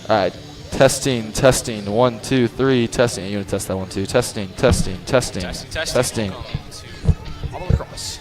All right. Testing, testing. 1, 2, 3. Testing. You want to test that 1, 2. Testing, testing, testing, testing. Welcome to Auburn Lacrosse.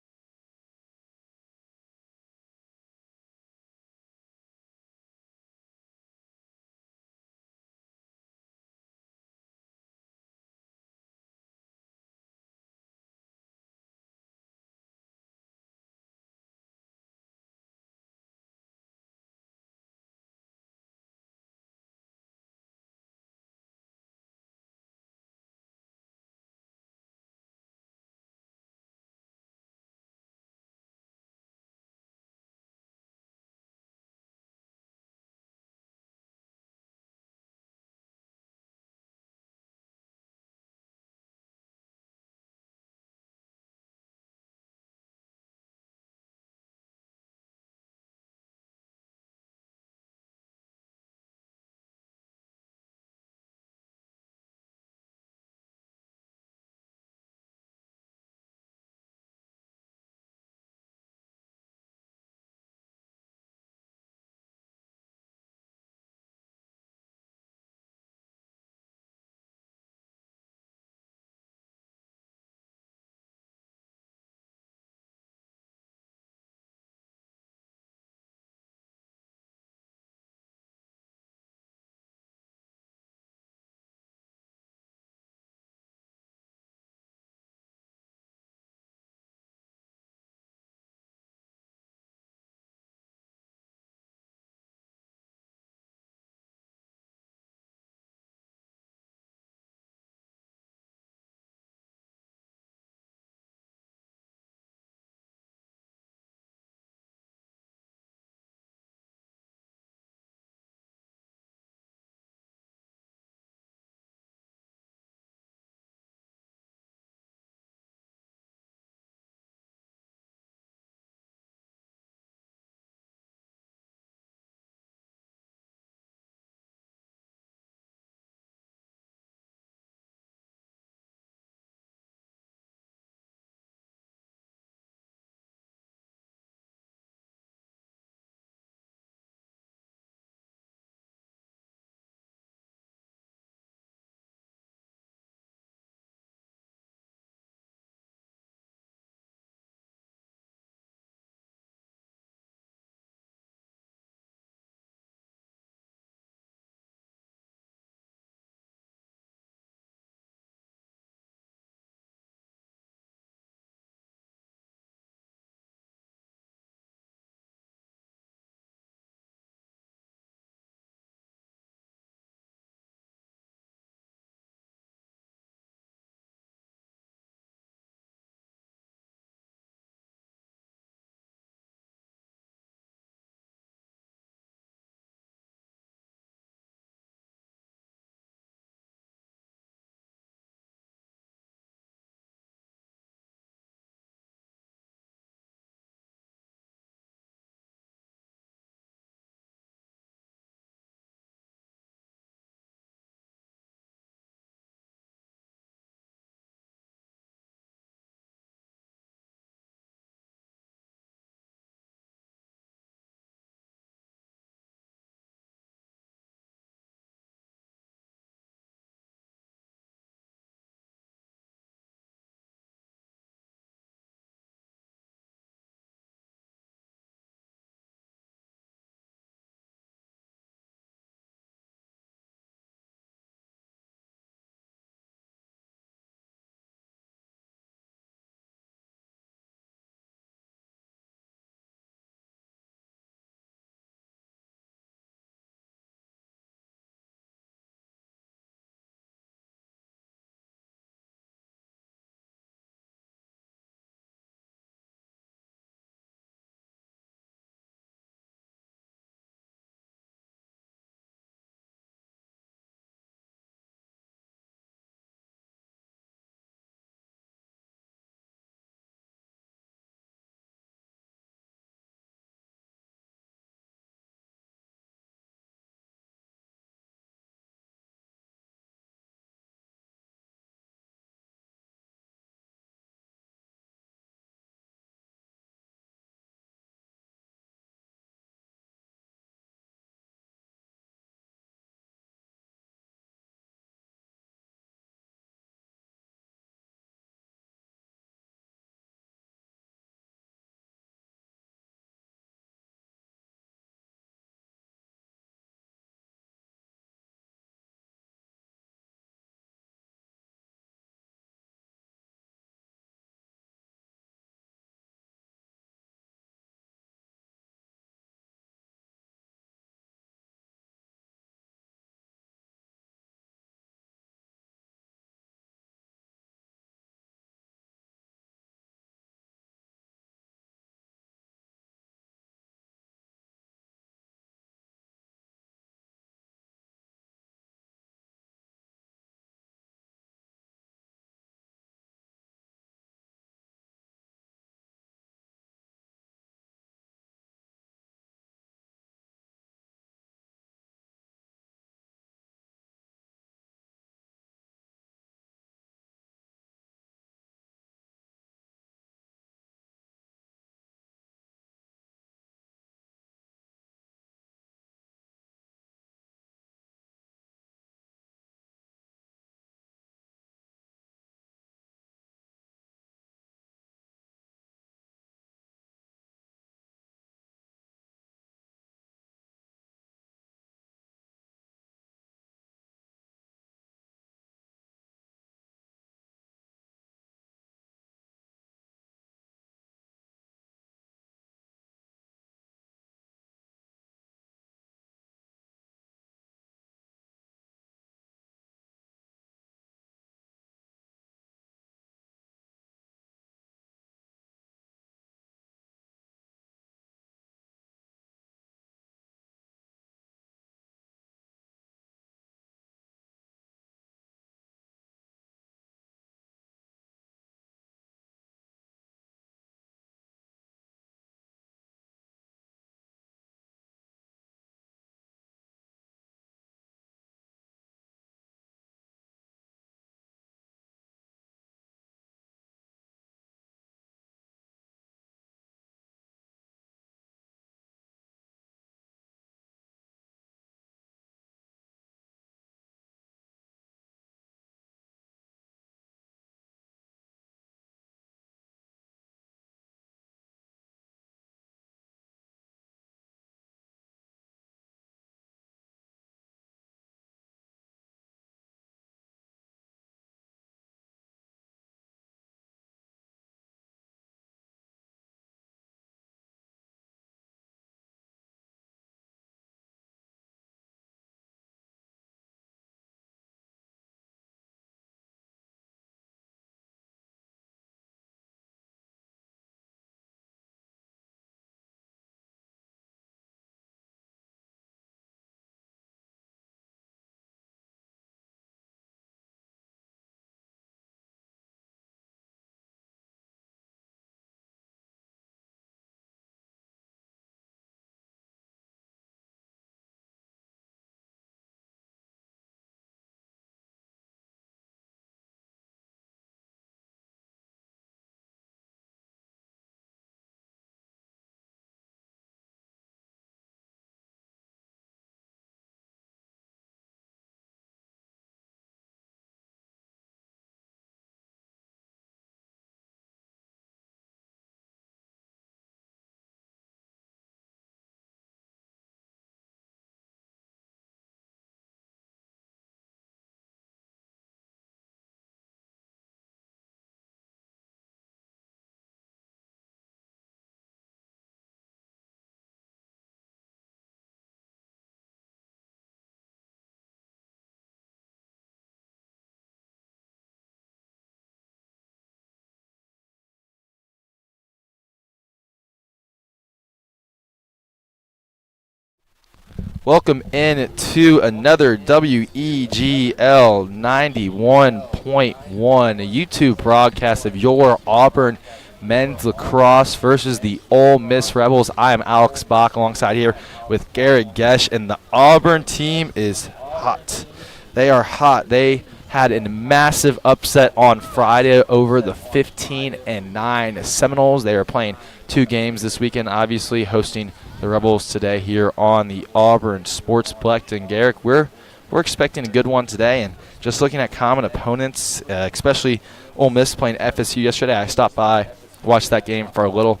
Welcome in to another WEGL 91.1 YouTube broadcast of your Auburn men's lacrosse versus the Ole Miss Rebels. I am Alex Bach alongside here with Garrett Gesh, and the Auburn team is hot. They are hot. They had a massive upset on Friday over the 15-9 Seminoles. They are playing 2 games this weekend, obviously hosting the Rebels today here on the Auburn Sportsplex. And Garrett, we're expecting a good one today. And just looking at common opponents, especially Ole Miss playing FSU yesterday, I stopped by, watched that game for a little.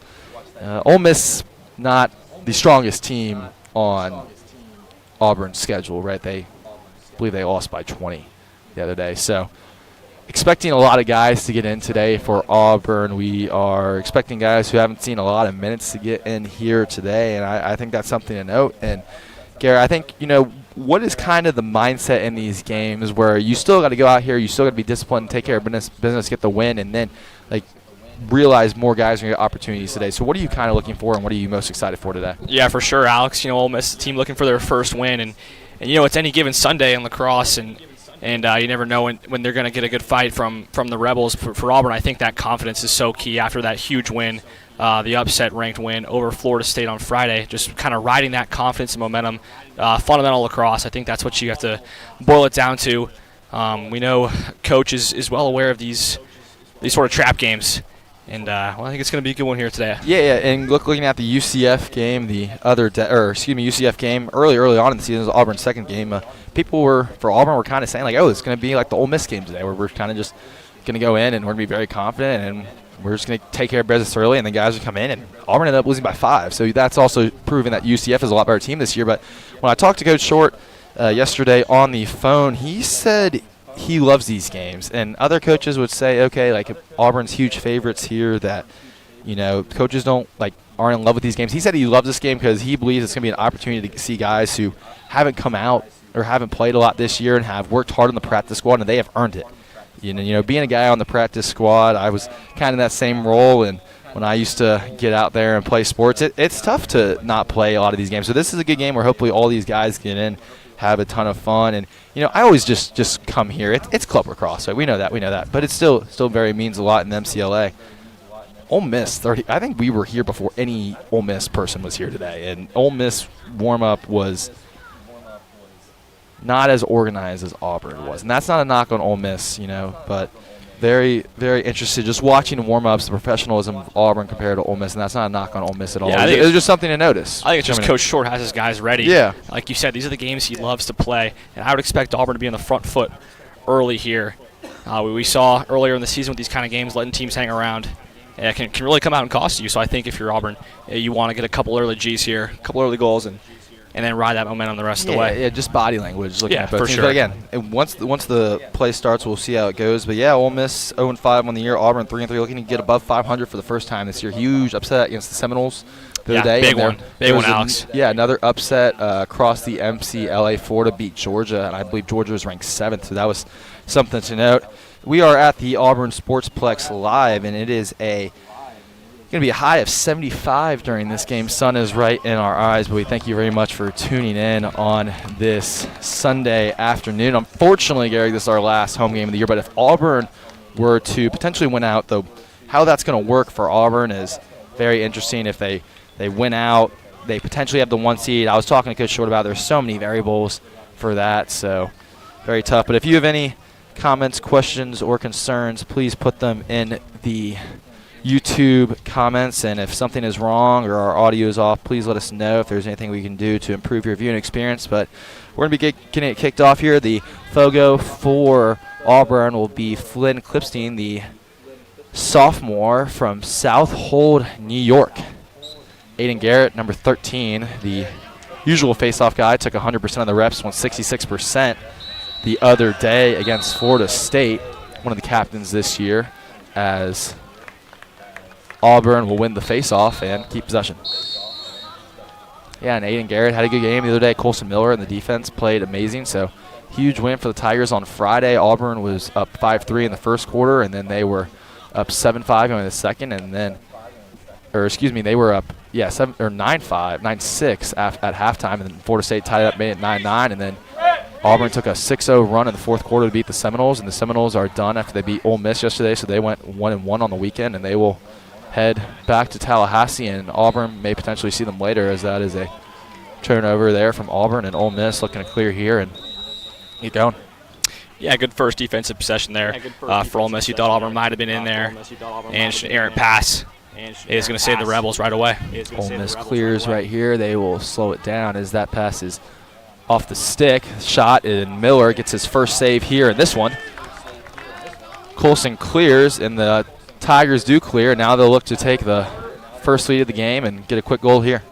Ole Miss not the strongest team on Auburn's schedule, right? I believe they lost by 20 the other day. So expecting a lot of guys to get in today for Auburn. We are expecting guys who haven't seen a lot of minutes to get in here today, and I think that's something to note. And Garrett, I think, what is kind of the mindset in these games where you still got to go out here, you still got to be disciplined, take care of business, get the win, and then realize more guys are going to get opportunities today. So what are you kind of looking for, and what are you most excited for today? Yeah, for sure, Alex. Ole Miss, the team looking for their first win, and it's any given Sunday in lacrosse, and you never know when they're going to get a good fight from the Rebels. For Auburn, I think that confidence is so key after that huge win, the upset-ranked win over Florida State on Friday, just kind of riding that confidence and momentum. Fundamental lacrosse, I think that's what you have to boil it down to. We know Coach is well aware of these sort of trap games. And I think it's going to be a good one here today. Yeah, and looking at the UCF game, UCF game early on in the season, was Auburn's second game. People for Auburn were kind of saying it's going to be like the Ole Miss game today, where we're kind of just going to go in and we're going to be very confident and we're just going to take care of business early, and the guys will come in, and Auburn ended up losing by 5. So that's also proving that UCF is a lot better team this year. But when I talked to Coach Short yesterday on the phone, he said he loves these games, and other coaches would say, okay, Auburn's huge favorites here, that coaches aren't in love with these games. He said he loves this game because he believes it's going to be an opportunity to see guys who haven't come out or haven't played a lot this year and have worked hard on the practice squad, and they have earned it. Being a guy on the practice squad, I was kind of in that same role, and when I used to get out there and play sports, it's tough to not play a lot of these games. So this is a good game where hopefully all these guys get in, have a ton of fun. And I always just come here. It's club lacrosse, right? We know that, but it still very means a lot in the MCLA. Ole Miss 30. I think we were here before any Ole Miss person was here today, and Ole Miss warm up was not as organized as Auburn was, and that's not a knock on Ole Miss, but very, very interested just watching the warm-ups, the professionalism of Auburn compared to Ole Miss, and that's not a knock on Ole Miss at all. Yeah, it was just something to notice. I think it's just Coach Short has his guys ready. Yeah. Like you said, these are the games he loves to play, and I would expect Auburn to be on the front foot early here. We saw earlier in the season with these kind of games, letting teams hang around, it can really come out and cost you. So I think if you're Auburn, you want to get a couple early Gs here, a couple early goals, and then ride that momentum the rest of the way. Yeah, just body language. Looking at both for teams. sure. But again, once the play starts, we'll see how it goes. But yeah, Ole Miss 0-5 on the year. Auburn 3-3, looking to get above 500 for the first time this year. Huge upset against the Seminoles the other day. Big one, Alex. Another upset across the MCLA. Florida beat Georgia, and I believe Georgia was ranked 7th. So that was something to note. We are at the Auburn Sportsplex live, and it is going to be a high of 75 during this game. Sun is right in our eyes, but we thank you very much for tuning in on this Sunday afternoon. Unfortunately, Gary, this is our last home game of the year, but if Auburn were to potentially win out, though, how that's going to work for Auburn is very interesting. If they win out, they potentially have the 1 seed. I was talking to Coach Short about there's so many variables for that, so very tough. But if you have any comments, questions, or concerns, please put them in the YouTube comments, and if something is wrong or our audio is off, please let us know if there's anything we can do to improve your viewing experience. But we're going to be getting it kicked off here. The Fogo for Auburn will be Flynn Clipstein, the sophomore from South Hold, New York. Aiden Garrett, number 13, the usual face-off guy, took 100% of the reps, won 66% the other day against Florida State, one of the captains this year, as Auburn will win the face-off and keep possession. Yeah, and Aiden Garrett had a good game the other day. Colson Miller and the defense played amazing, so huge win for the Tigers on Friday. Auburn was up 5-3 in the first quarter, and then they were up 7-5 in the second, and then, they were up 9-5, 9-6 at halftime, and then Florida State tied it up, made it 9-9, and then Auburn took a 6-0 run in the fourth quarter to beat the Seminoles, and the Seminoles are done after they beat Ole Miss yesterday, so they went 1-1 on the weekend, and they will head back to Tallahassee, and Auburn may potentially see them later, as that is a turnover there from Auburn, and Ole Miss looking to clear here and get going. Yeah, good first defensive possession there for Ole Miss. You thought Auburn might have been in there, and an errant pass is going to save the Rebels right away. Ole Miss clears right here. They will slow it down as that pass is off the stick. Shot, and Miller gets his first save here in this one. Colson clears, and the Tigers do clear. Now they'll look to take the first lead of the game and get a quick goal here.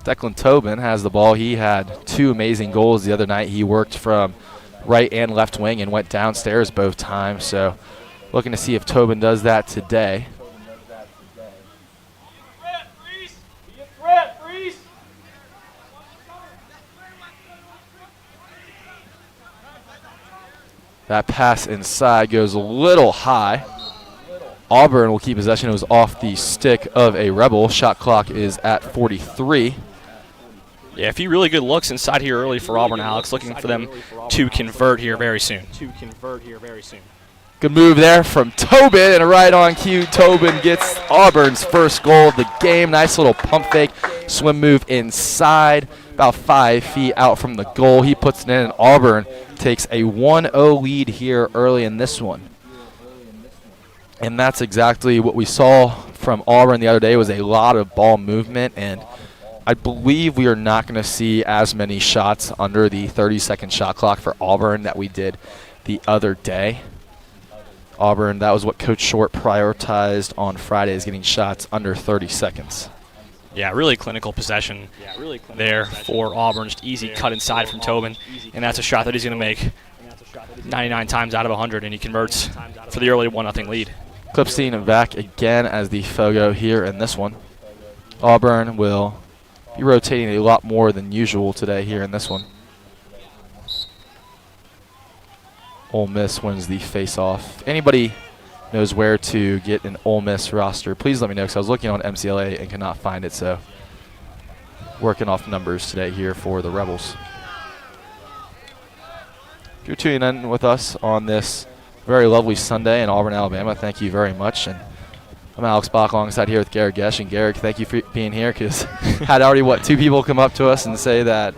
Declan Tobin has the ball. He had 2 amazing goals the other night. He worked from right and left wing and went downstairs both times. So looking to see if Tobin does that today. That pass inside goes a little high. Auburn will keep possession. It was off the stick of a Rebel. Shot clock is at 43. Yeah, a few really good looks inside here early for Auburn, Alex. Looking for them to convert here very soon. Good move there from Tobin, and right on cue, Tobin gets Auburn's first goal of the game. Nice little pump fake, swim move inside, about 5 feet out from the goal. He puts it in, and Auburn takes a 1-0 lead here early in this one. And that's exactly what we saw from Auburn the other day. Was a lot of ball movement, and I believe we are not going to see as many shots under the 30-second shot clock for Auburn that we did the other day. Auburn, that was what Coach Short prioritized on Friday, is getting shots under 30 seconds. Yeah, really clinical possession there for Auburn. Just easy cut inside from Tobin, and that's a shot that he's going to make 99 times out of 100, and he converts for the early 1-0 lead. Clipstein back again as the Fogo here in this one. Auburn will be rotating a lot more than usual today here in this one. Ole Miss wins the face-off. If anybody knows where to get an Ole Miss roster, please let me know, because I was looking on MCLA and cannot find it, so working off numbers today here for the Rebels. If you're tuning in with us on this very lovely Sunday in Auburn, Alabama, thank you very much. And I'm Alex Bach alongside here with Garrick Gesh. And Garrick, thank you for being here, because had already, 2 people come up to us and say that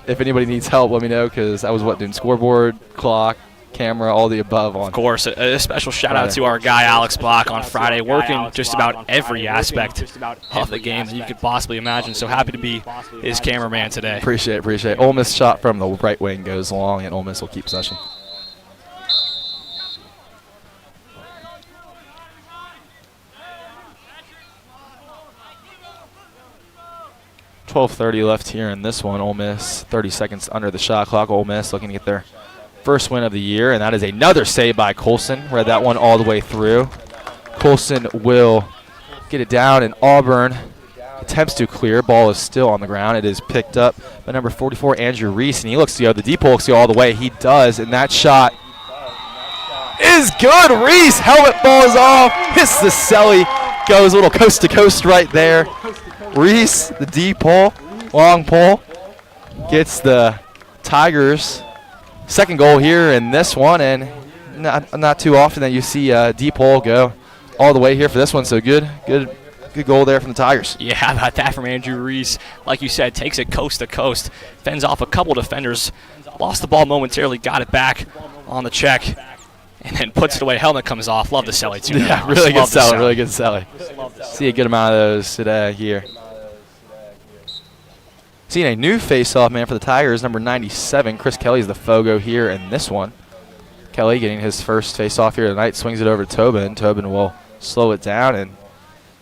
if anybody needs help, let me know, because I was, doing scoreboard, clock, camera, all the above on. Of course, a special shout out to our guy Alex Block on Friday, working just about every aspect of the game that you could possibly imagine. So happy to be his cameraman today. Appreciate it. Ole Miss shot from the right wing goes long, and Ole Miss will keep possession. .12:30 left here in this one. Ole Miss 30 seconds under the shot clock. Ole Miss looking to get their first win of the year, and that is another save by Colson. Read that one all the way through. Colson will get it down, and Auburn attempts to clear. Ball is still on the ground. It is picked up by number 44, Andrew Reese, and he looks to go. The deep hole looks to go all the way. He does, and that shot is good. Reese, helmet falls off. Hits the celly. Goes a little coast to coast right there. Reese, the deep pole, long pole, gets the Tigers' second goal here in this one, and not too often that you see a deep pole go all the way here for this one. So good goal there from the Tigers. Yeah, how about that from Andrew Reese? Like you said, takes it coast to coast, fends off a couple defenders, lost the ball momentarily, got it back on the check, and then puts it away. Helmet comes off. Love the celly too. Yeah, really good celly. See a good amount of those today here. Seeing a new face-off man for the Tigers, number 97. Chris Kelly's the Fogo here in this one. Kelly getting his first face-off here tonight, swings it over to Tobin. Tobin will slow it down, and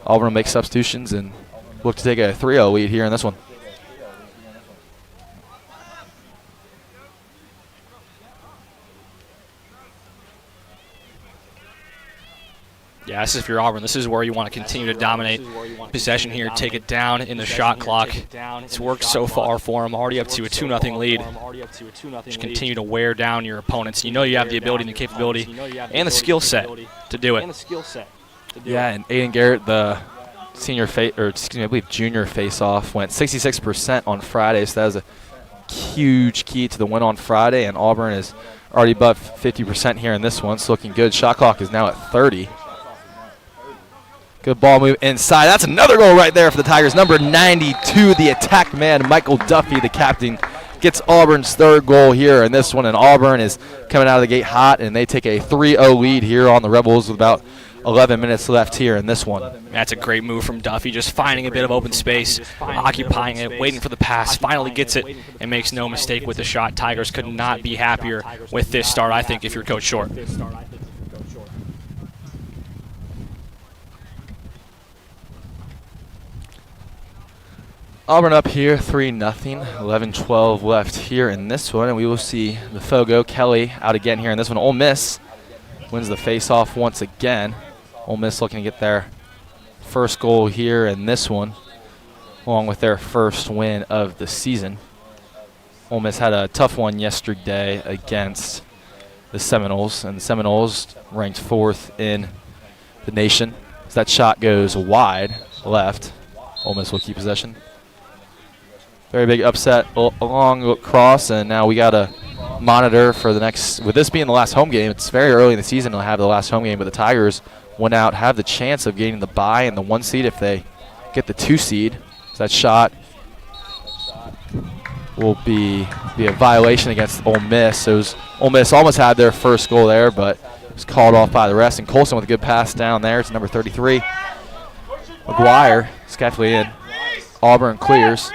Auburn will make substitutions and look to take a 3-0 lead here in this one. Yeah, this is if you're Auburn. This is where you want to continue to dominate possession here, take it down in the shot clock. It's worked so far for them, already up to a 2-0 lead. Just continue to wear down your opponents. You know you have the ability and the capability and the skill set to do it. Yeah, and Aiden Garrett, the I believe junior face-off, went 66% on Friday, so that was a huge key to the win on Friday, and Auburn is already above 50% here in this one. It's looking good. Shot clock is now at 30. Good ball move inside. That's another goal right there for the Tigers. Number 92, the attack man, Michael Duffy, the captain, gets Auburn's third goal here in this one, and Auburn is coming out of the gate hot, and they take a 3-0 lead here on the Rebels with about 11 minutes left here in this one. That's a great move from Duffy, just finding a bit of open space, occupying it, waiting for the pass, finally gets it, and makes no mistake with the shot. Tigers could not be happier with this start, I think, if you're Coach Short. Auburn up here 3-0, 11-12 left here in this one, and we will see the Fogo, Kelly, out again here in this one. Ole Miss wins the face-off once again. Ole Miss looking to get their first goal here in this one, along with their first win of the season. Ole Miss had a tough one yesterday against the Seminoles, and the Seminoles ranked 4th in the nation. As that shot goes wide left, Ole Miss will keep possession. Very big upset along cross, and now we got to monitor for the next, with this being the last home game, it's very early in the season to have the last home game, but the Tigers went out, have the chance of getting the bye and the 1 seed if they get the 2 seed. So that shot will be a violation against Ole Miss. So Ole Miss almost had their first goal there, but it was called off by the rest. And Colson with a good pass down there. It's number 33. McGuire skillfully in. Auburn clears.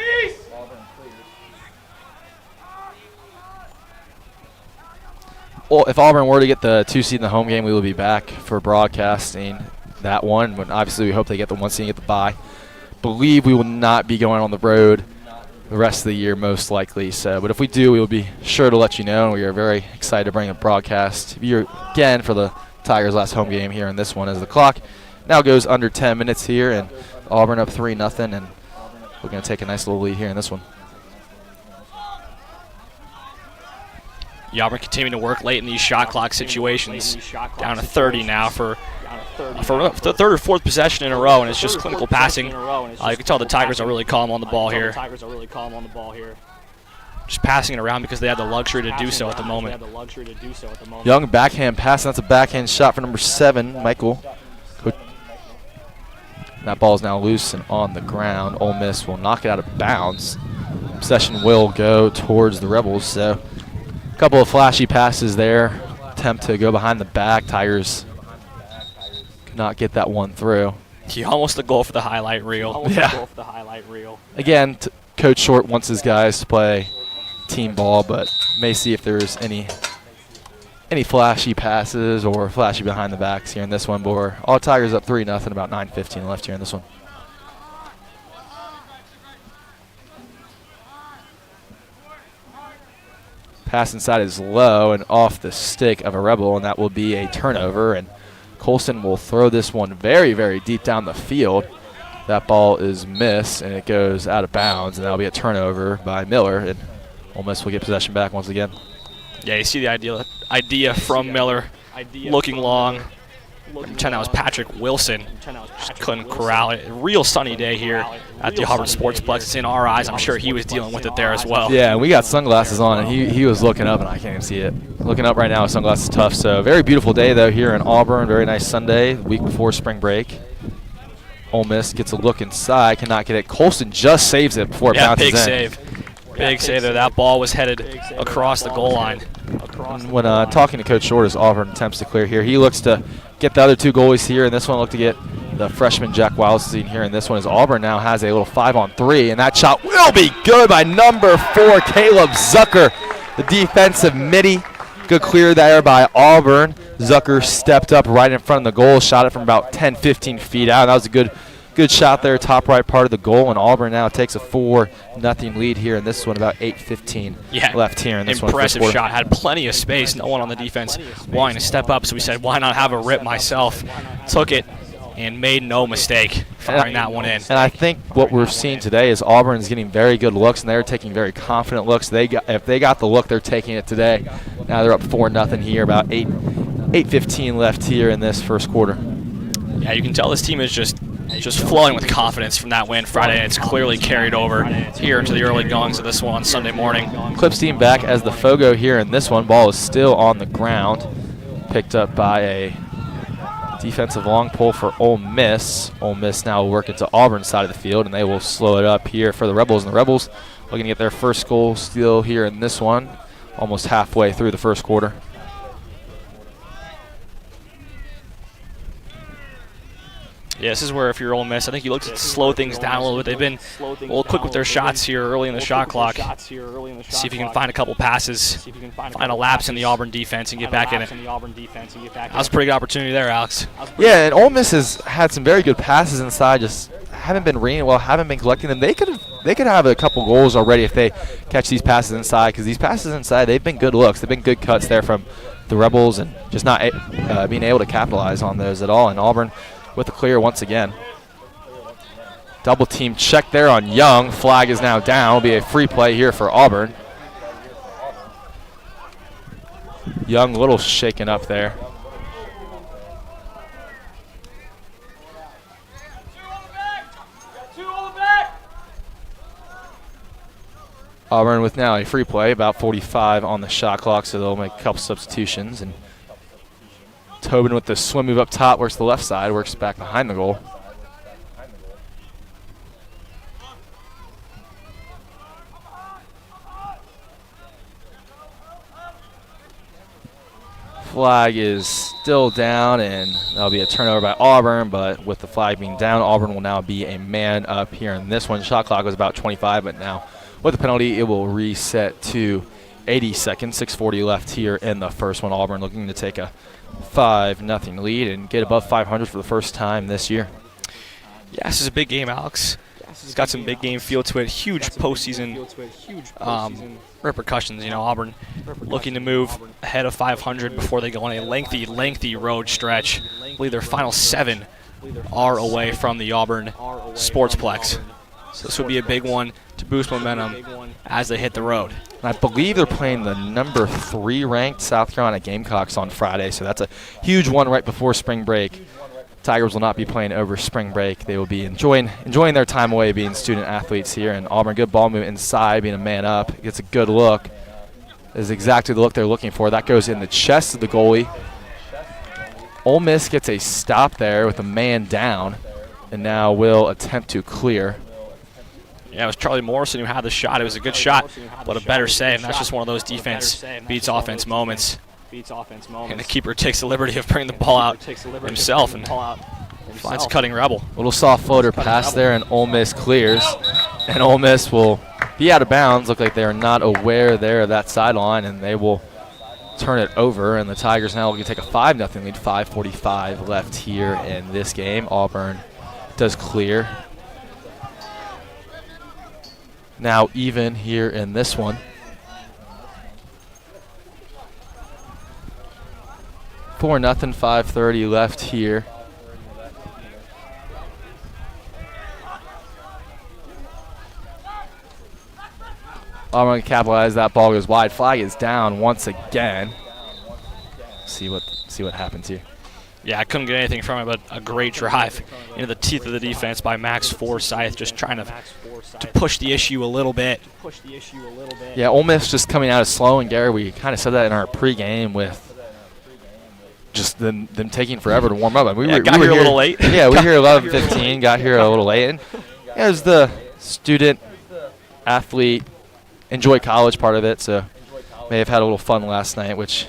Well, if Auburn were to get the 2 seed in the home game, we will be back for broadcasting that one. But obviously, we hope they get the 1 seed and get the bye. Believe we will not be going on the road the rest of the year, most likely. So, but if we do, we will be sure to let you know. And we are very excited to bring a broadcast here again for the Tigers' last home game here in this one, as the clock now goes under 10 minutes here, and Auburn up 3-0, and we're going to take a nice little lead here in this one. Auburn continuing to work late in these shot clock situations, down to 30 now for the third or fourth possession in a row, and it's just clinical passing. You can tell the Tigers are really calm on the ball here. Just passing it around because they had the luxury to do so at the moment. Young backhand pass, and that's a backhand shot for number 7, Michael. That ball is now loose and on the ground. Ole Miss will knock it out of bounds. Possession will go towards the Rebels, so a couple of flashy passes there. Attempt to go behind the back. Tigers could not get that one through. Almost a goal for the highlight reel. Yeah. Again, Coach Short wants his guys to play team ball, but may see if there's any flashy passes or flashy behind the backs here in this one. But we're all Tigers up 3-0, about 9:15 left here in this one. Pass inside is low and off the stick of a Rebel, and that will be a turnover. And Colson will throw this one very, very deep down the field. That ball is missed, and it goes out of bounds, and that will be a turnover by Miller. And Ole Miss will get possession back once again. Yeah, you see the idea from Miller, looking long. That was Patrick Wilson. Just couldn't corral it. Real sunny day here at the Auburn Sportsplex. It's in our eyes. I'm sure he was dealing with it there as well. Yeah, and we got sunglasses on, and he was looking up, and I can't even see it. Looking up right now with sunglasses is tough. So very beautiful day, though, here in Auburn. Very nice Sunday, the week before spring break. Ole Miss gets a look inside, cannot get it. Colson just saves it before it bounces in. Big save. Big save there. That ball was headed across the goal line. When talking to Coach Short as Auburn attempts to clear here, he looks to get the other 2 goalies here, and this one look to get the freshman Jack Wildstein here in this one, as Auburn now has a little 5-on-3, and that shot will be good by number 4, Caleb Zucker, the defensive midi. Good clear there by Auburn. Zucker stepped up right in front of the goal, shot it from about 10, 15 feet out. That was a good Good shot there, top right part of the goal, and Auburn now takes a 4-0 lead here in this one. About 8:15 left here in this one. Impressive shot. Had plenty of space. No one on the defense wanting to step up, so we said, why not have a rip myself? Took it and made no mistake firing that one in. And I think what we're seeing today is Auburn's getting very good looks, and they're taking very confident looks. If they got the look, they're taking it today. Now they're up 4-0 here. About 8:15 left here in this first quarter. Yeah, you can tell this team is just flowing with confidence from that win Friday, and it's clearly carried over here into the early goings of this one on Sunday morning. Clips team back as the Fogo here in this one. Ball is still on the ground. Picked up by a defensive long pull for Ole Miss. Ole Miss now will work into Auburn's side of the field, and they will slow it up here for the Rebels. And the Rebels looking to get their first goal still here in this one, almost halfway through the first quarter. Yeah, this is where if you're Ole Miss, I think you look to slow things down a little bit. They've been a little quick with their shots here early in the shot clock. See if you can find a couple passes, find a lapse in the Auburn defense and get back in it. That was a pretty good opportunity there, Alex. Yeah, and Ole Miss has had some very good passes inside, just haven't been reading well, haven't been collecting them. They could have a couple goals already if they catch these passes inside, because these passes inside, they've been good looks. They've been good cuts there from the Rebels, and just not being able to capitalize on those at all. And Auburn with the clear once again. Double team check there on Young. Flag is now down. Will be a free play here for Auburn. Young a little shaken up there. Auburn with now a free play, about 45 on the shot clock, so they'll make a couple substitutions. And Tobin with the swim move up top, works the left side, works back behind the goal. Flag is still down, and that'll be a turnover by Auburn, but with the flag being down, Auburn will now be a man up here in this one. Shot clock was about 25, but now with the penalty, it will reset to 80 seconds, 6:40 left here in the first one. Auburn looking to take a 5-0 lead and get above 500 for the first time this year. Yeah, this is a big game, Alex. It's got some big game feel to it. Huge postseason repercussions. You know, Auburn looking to move ahead of 500 before they go on a lengthy road stretch. I believe their final 7 are away from the Auburn Sportsplex. So this would be a big one to boost momentum as they hit the road. I believe they're playing the number 3 ranked South Carolina Gamecocks on Friday, so that's a huge one right before spring break. Tigers will not be playing over spring break. They will be enjoying their time away being student athletes here. And Auburn, good ball movement inside, being a man up. Gets a good look. Is exactly the look they're looking for. That goes in the chest of the goalie. Ole Miss gets a stop there with a man down, and now will attempt to clear. Yeah, it was Charlie Morrison who had the shot. It was a good shot, but a better save. That's just one of those defense beats offense moments. And the keeper takes the liberty of bringing the ball out himself and finds a cutting Rebel. Little soft floater pass there, and Ole Miss clears. And Ole Miss will be out of bounds. Look like they are not aware there of that sideline, and they will turn it over. And the Tigers now will take a 5-0 lead. 5:45 left here in this game. Auburn does clear. Now even here in this one. 4-0, 5:30 left here. Auburn can capitalize. That ball goes wide. Flag is down once again. See what happens here. Yeah, I couldn't get anything from it, but a great drive into the teeth of the defense by Max Forsyth, just trying to push the issue a little bit. Yeah, Ole Miss just coming out of slow, and Gary, we kind of said that in our pregame with just them taking forever to warm up. We were here a little late. Yeah, we were here 11:15, got here a little late. And it was the student athlete enjoy college part of it, so may have had a little fun last night, which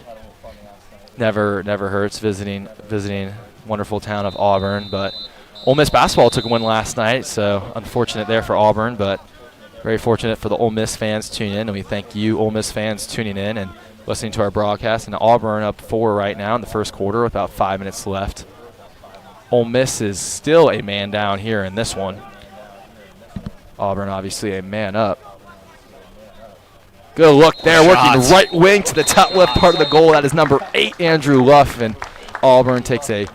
never hurts visiting wonderful town of Auburn. But Ole Miss basketball took a win last night, so unfortunate there for Auburn, but very fortunate for the Ole Miss fans tuning in, and we thank you, Ole Miss fans, tuning in and listening to our broadcast. And Auburn up 4 right now in the first quarter with about 5 minutes left. Ole Miss is still a man down here in this one. Auburn obviously a man up. Good look there, working right wing to the top left part of the goal. That is number 8, Andrew Luff, and Auburn takes a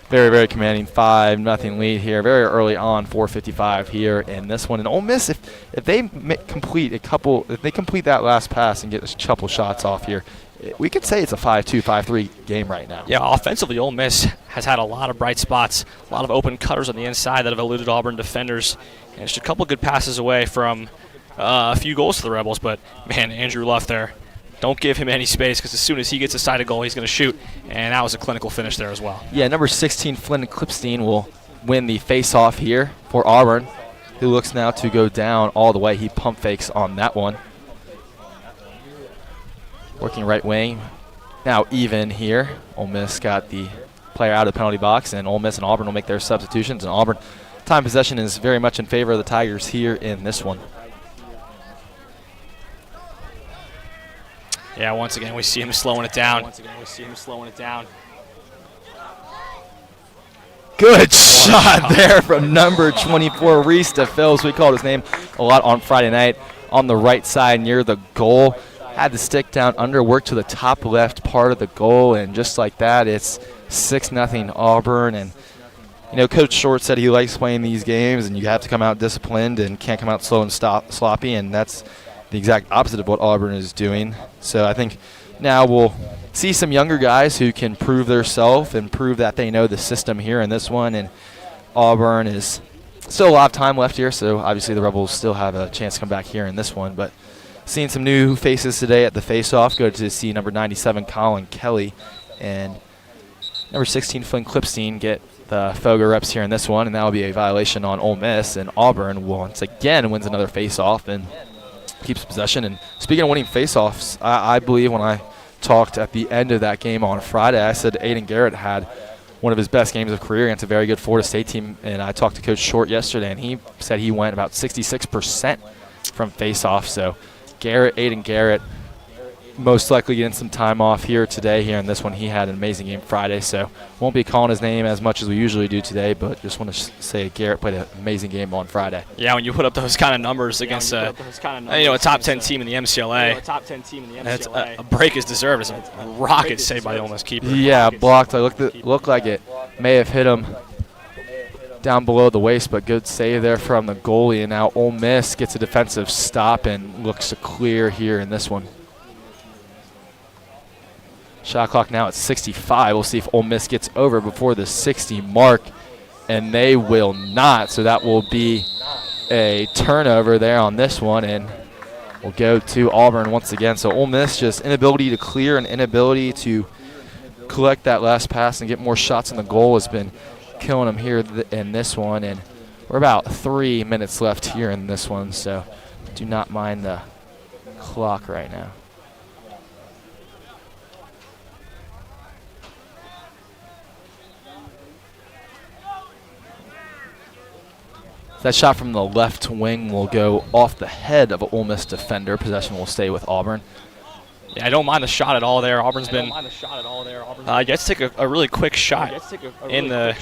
very, very commanding 5-0 lead here, very early on, 4:55 here in this one. And Ole Miss, if they complete that last pass and get a couple shots off here, we could say it's a 5-2, 5-3 game right now. Yeah, offensively, Ole Miss has had a lot of bright spots, a lot of open cutters on the inside that have eluded Auburn defenders, and just a couple good passes away from a few goals to the Rebels. But, man, Andrew Luff there, don't give him any space, because as soon as he gets a side of goal, he's going to shoot, and that was a clinical finish there as well. Yeah, number 16, Flynn Klipstein, will win the face-off here for Auburn, who looks now to go down all the way. He pump fakes on that one. Working right wing, now even here. Ole Miss got the player out of the penalty box, and Ole Miss and Auburn will make their substitutions. And Auburn, time possession is very much in favor of the Tigers here in this one. Yeah, once again, we see him slowing it down. Good shot there from number 24, Reese DeFils. We called his name a lot on Friday night on the right side near the goal. Had the stick down under, worked to the top left part of the goal, and just like that, it's 6-0 Auburn. And, you know, Coach Short said he likes playing these games, and you have to come out disciplined and can't come out slow and sloppy, and that's the exact opposite of what Auburn is doing. So I think now we'll see some younger guys who can prove themselves and prove that they know the system here in this one. And Auburn is still a lot of time left here, so obviously the Rebels still have a chance to come back here in this one. But seeing some new faces today at the face-off. Go to see number 97, Colin Kelly, and number 16, Flynn Klipstein get the Foger reps here in this one, and that will be a violation on Ole Miss. And Auburn once again wins another face-off and keeps possession. And speaking of winning face-offs, I believe when I talked at the end of that game on Friday, I said Aiden Garrett had one of his best games of career against a very good Florida State team. And I talked to Coach Short yesterday, and he said he went about 66% from face-off. So Aiden Garrett most likely getting some time off here today here in this one. He had an amazing game Friday, so won't be calling his name as much as we usually do today, but just want to say Garrett played an amazing game on Friday. Yeah, when you put up those kind of numbers against a top 10 team in the MCLA, a break is deserved. It's a rocket saved by the Ole Miss keeper. Yeah, blocked. Looked like it may have hit him down below the waist, but good save there from the goalie. And now Ole Miss gets a defensive stop and looks to clear here in this one. Shot clock now at 65. We'll see if Ole Miss gets over before the 60 mark, and they will not. So that will be a turnover there on this one, and we'll go to Auburn once again. So Ole Miss just inability to clear and inability to collect that last pass and get more shots in the goal has been killing them here in this one. And we're about 3 minutes left here in this one, so do not mind the clock right now. That shot from the left wing will go off the head of an Ole Miss defender. Possession will stay with Auburn. Yeah, I don't mind the shot at all there. Auburn's been gets to take a really quick shot in the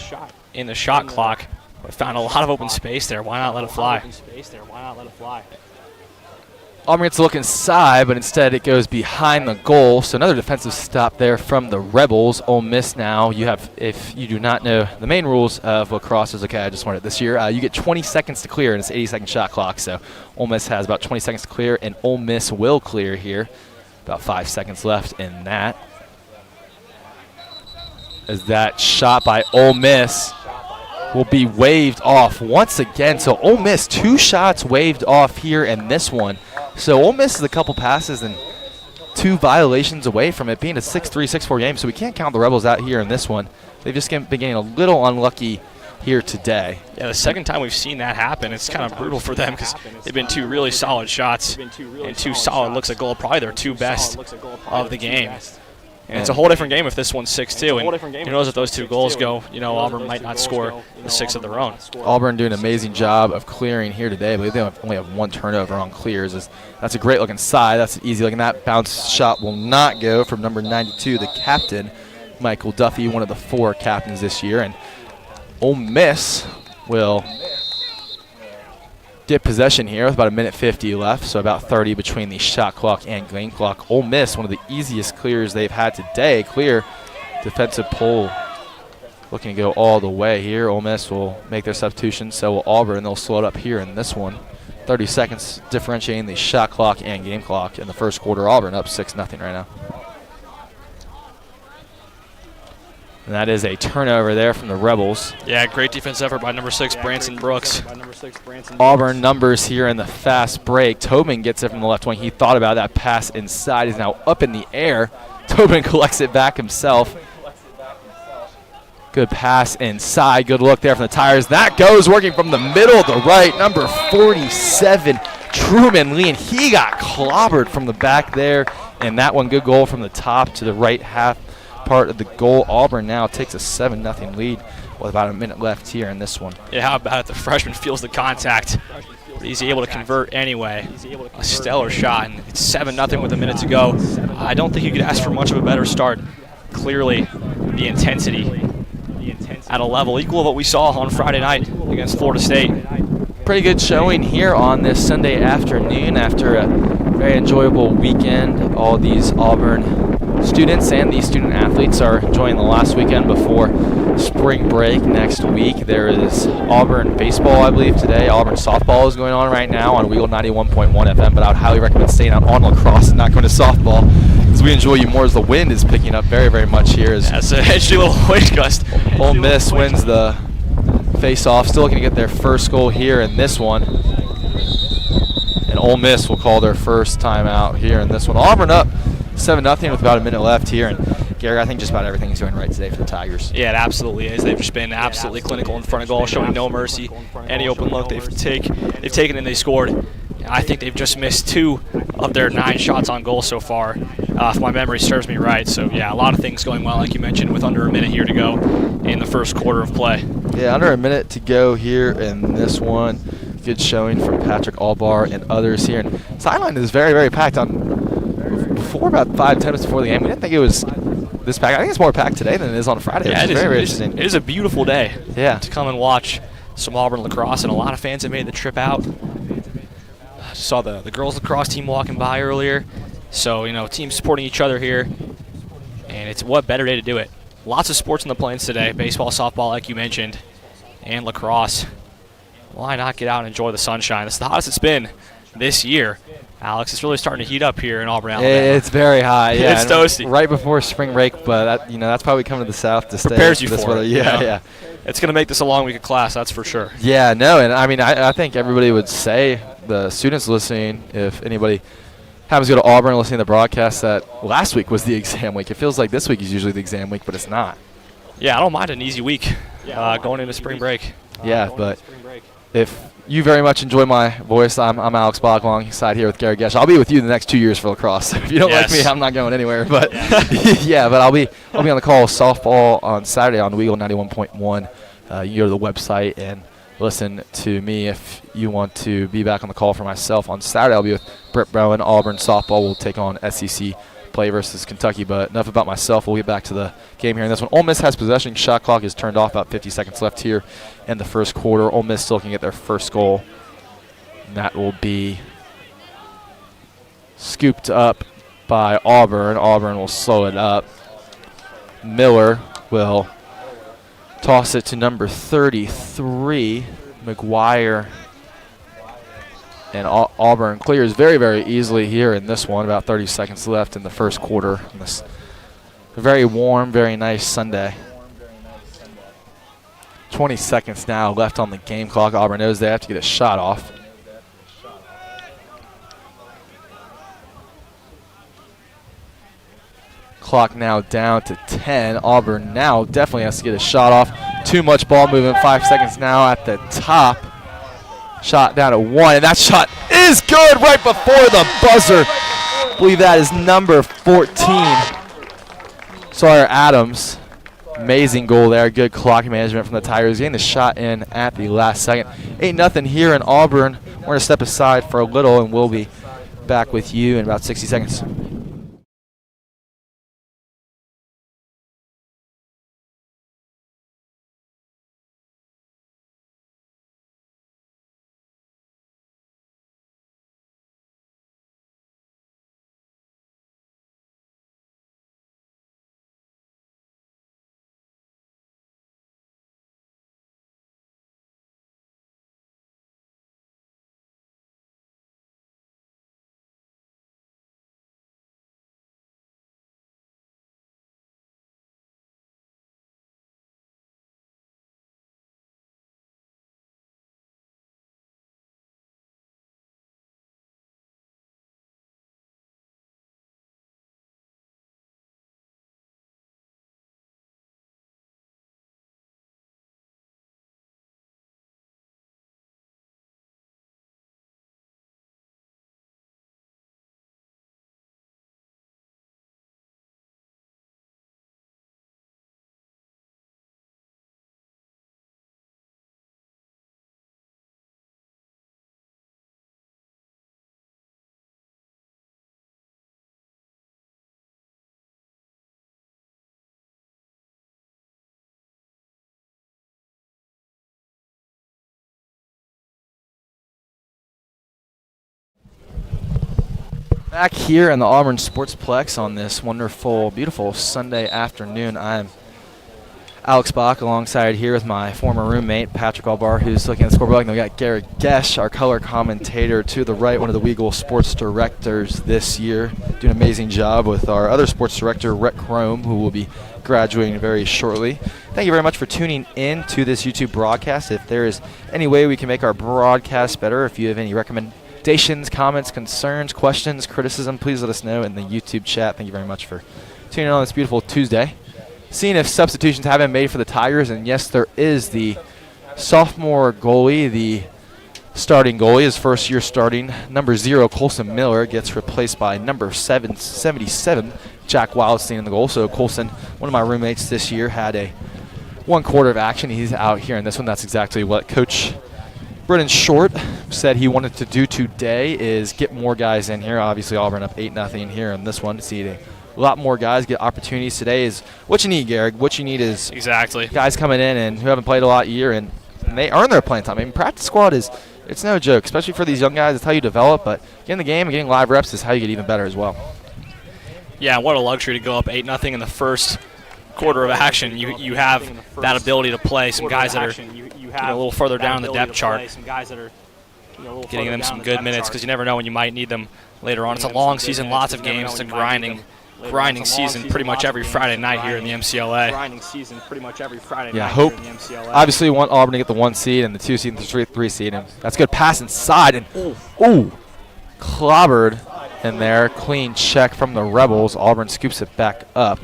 shot clock. But found a lot of open space there. Why not let it fly? Auburn gets to look inside, but instead it goes behind the goal. So another defensive stop there from the Rebels. Ole Miss now, you have, if you do not know the main rules of lacrosse, is okay, I just learned it this year. You get 20 seconds to clear, and it's an 80-second shot clock. So Ole Miss has about 20 seconds to clear, and Ole Miss will clear here. About 5 seconds left in that. As that shot by Ole Miss will be waved off once again. So Ole Miss, 2 shots waved off here in this one. So Ole Miss is a couple passes and 2 violations away from it being a 6-3, 6-4 game. So we can't count the Rebels out here in this one. They've just been getting a little unlucky here today. Yeah, the second time we've seen that happen, it's kind of brutal for them because they've been 2 really solid shots and 2 solid looks at goal, probably their 2 best of the game. And it's a whole different game if this one's 6-2. And who knows if those 2 goals go, Auburn might not score the 6 of their own. Auburn doing an amazing job of clearing here today, but they only have 1 turnover on clears. That's a great looking side. That's easy looking. That bounce shot will not go from number 92, the captain, Michael Duffy, one of the 4 captains this year. And Ole Miss will get possession here with about 1:50 left, so about 30 between the shot clock and game clock. Ole Miss, one of the easiest clears they've had today. Clear defensive pull, looking to go all the way here. Ole Miss will make their substitution, so will Auburn. They'll slow it up here in this one. 30 seconds differentiating the shot clock and game clock in the first quarter. Auburn up 6-0 right now. And that is a turnover there from the Rebels. Yeah, great defense effort by number 6, Branson Brooks. Auburn numbers here in the fast break. Tobin gets it from the left wing. He thought about that pass inside. He's now up in the air. Tobin collects it back himself. Good pass inside. Good look there from the Tigers. That goes working from the middle to right. Number 47, Truman Lee. And he got clobbered from the back there. And that one, good goal from the top to the right half part of the goal. Auburn now takes a 7-0 lead with about a minute left here in this one. Yeah, how about it? The freshman feels the contact. But he's able to convert anyway. A stellar shot, and it's 7-0 with a minute to go. I don't think you could ask for much of a better start. Clearly, the intensity at a level equal to what we saw on Friday night against Florida State. Pretty good showing here on this Sunday afternoon after a very enjoyable weekend. All these Auburn students and these student athletes are enjoying the last weekend before spring break next week. There is Auburn baseball, I believe, today. Auburn softball is going on right now on WEGL 91.1 FM, but I would highly recommend staying out on lacrosse and not going to softball, because we enjoy you more as the wind is picking up very, very much here. That's a edgy little wind gust. Ole Miss wins the face-off, still looking to get their first goal here in this one. And Ole Miss will call their first timeout here in this one. Auburn up 7-0 with about a minute left here. And Gary, I think just about everything's going right today for the Tigers. Yeah, it absolutely is. They've just been absolutely clinical in front of goal, showing no mercy. Any open look they've taken and they scored. I think they've just missed 2 of their 9 shots on goal so far, if my memory serves me right. So, yeah, a lot of things going well, like you mentioned, with under a minute here to go in the first quarter of play. Yeah, under a minute to go here in this one. Good showing from Patrick Albar and others here. And sideline is very, very packed. Before about 5-10 minutes before the game, we didn't think it was this packed. I think it's more packed today than it is on Friday. Yeah, which is very, very interesting. It is a beautiful day. Yeah. To come and watch some Auburn lacrosse, and a lot of fans have made the trip out. Saw the girls lacrosse team walking by earlier. So, you know, teams supporting each other here. And it's what better day to do it. Lots of sports in the plains today. Baseball, softball, like you mentioned, and lacrosse. Why not get out and enjoy the sunshine? It's the hottest it's been this year. Alex, it's really starting to heat up here in Auburn, Alabama. It's very hot. Yeah, it's toasty. Right before spring break, but that's probably coming to the south to stay. Prepares you this for weather. it. Yeah. It's going to make this a long week of class, that's for sure. Yeah, no, and I mean, I think everybody would say, the students listening, if anybody happens to go to Auburn and listening to the broadcast, that last week was the exam week. It feels like this week is usually the exam week, but it's not. Yeah, I don't mind an easy week going into spring break. Yeah, but if you very much enjoy my voice, I'm Alex Bach alongside here with Gary Gesh. I'll be with you the next 2 years for lacrosse. If you don't like me, I'm not going anywhere. But yeah, but I'll be on the call softball on Saturday on WEGL 91.1. You go to the website and listen to me if you want to be back on the call for myself. On Saturday, I'll be with Brett Brown. Auburn softball will take on SEC play versus Kentucky. But enough about myself. We'll get back to the game here in this one. Ole Miss has possession. Shot clock is turned off. About 50 seconds left here in the first quarter. Ole Miss still looking at their first goal. And that will be scooped up by Auburn. Auburn will slow it up. Miller will toss it to number 33, McGuire. And Auburn clears very, very easily here in this one. About 30 seconds left in the first quarter. On this very warm, very nice Sunday. 20 seconds now left on the game clock. Auburn knows they have to get a shot off. Clock now down to 10. Auburn now definitely has to get a shot off. Too much ball movement. 5 seconds now at the top. Shot down to 1, and that shot is good right before the buzzer. I believe that is number 14. Sawyer Adams. Amazing goal there. Good clock management from the Tigers. Getting the shot in at the last second. 8-0 here in Auburn. We're going to step aside for a little, and we'll be back with you in about 60 seconds. Back here in the Auburn Sportsplex on this wonderful, beautiful Sunday afternoon. I'm Alex Bach alongside here with my former roommate, Patrick Albar, who's looking at the scoreboard. And we got Garrett Gesh, our color commentator, to the right, one of the WEGL sports directors this year. Doing an amazing job with our other sports director, Rhett Crome, who will be graduating very shortly. Thank you very much for tuning in to this YouTube broadcast. If there is any way we can make our broadcast better, if you have any recommendations, comments, concerns, questions, criticism, please let us know in the YouTube chat. Thank you very much for tuning in on this beautiful Tuesday. Seeing if substitutions have been made for the Tigers, and yes, there is. The sophomore goalie, the starting goalie, his first year starting, number 0, Colson Miller, gets replaced by number 77, Jack Wildstein in the goal. So Colson, one of my roommates this year, had a 1 quarter of action. He's out here in this one. That's exactly what Coach Brennan Short said he wanted to do today, is get more guys in here. Obviously, Auburn up 8-0 here in this one. See a lot more guys get opportunities today. Is what you need, Garrett. What you need is exactly guys coming in and who haven't played a lot year, and they earn their playing time. I mean, practice squad it's no joke, especially for these young guys. It's how you develop, but getting the game and getting live reps is how you get even better as well. Yeah, what a luxury to go up 8-0 in the first quarter of action. You have that ability to play some guys that are a little further down the depth chart, getting them some good minutes, because you never know when you might need them later on. It's a long season, lots of games. It's a grinding season pretty much every Friday night here in the MCLA. Obviously, we want Auburn to get the 1 seed and the 2 seed and the 3 seed, and that's good pass inside, and clobbered in there. Clean check from the Rebels. Auburn scoops it back up.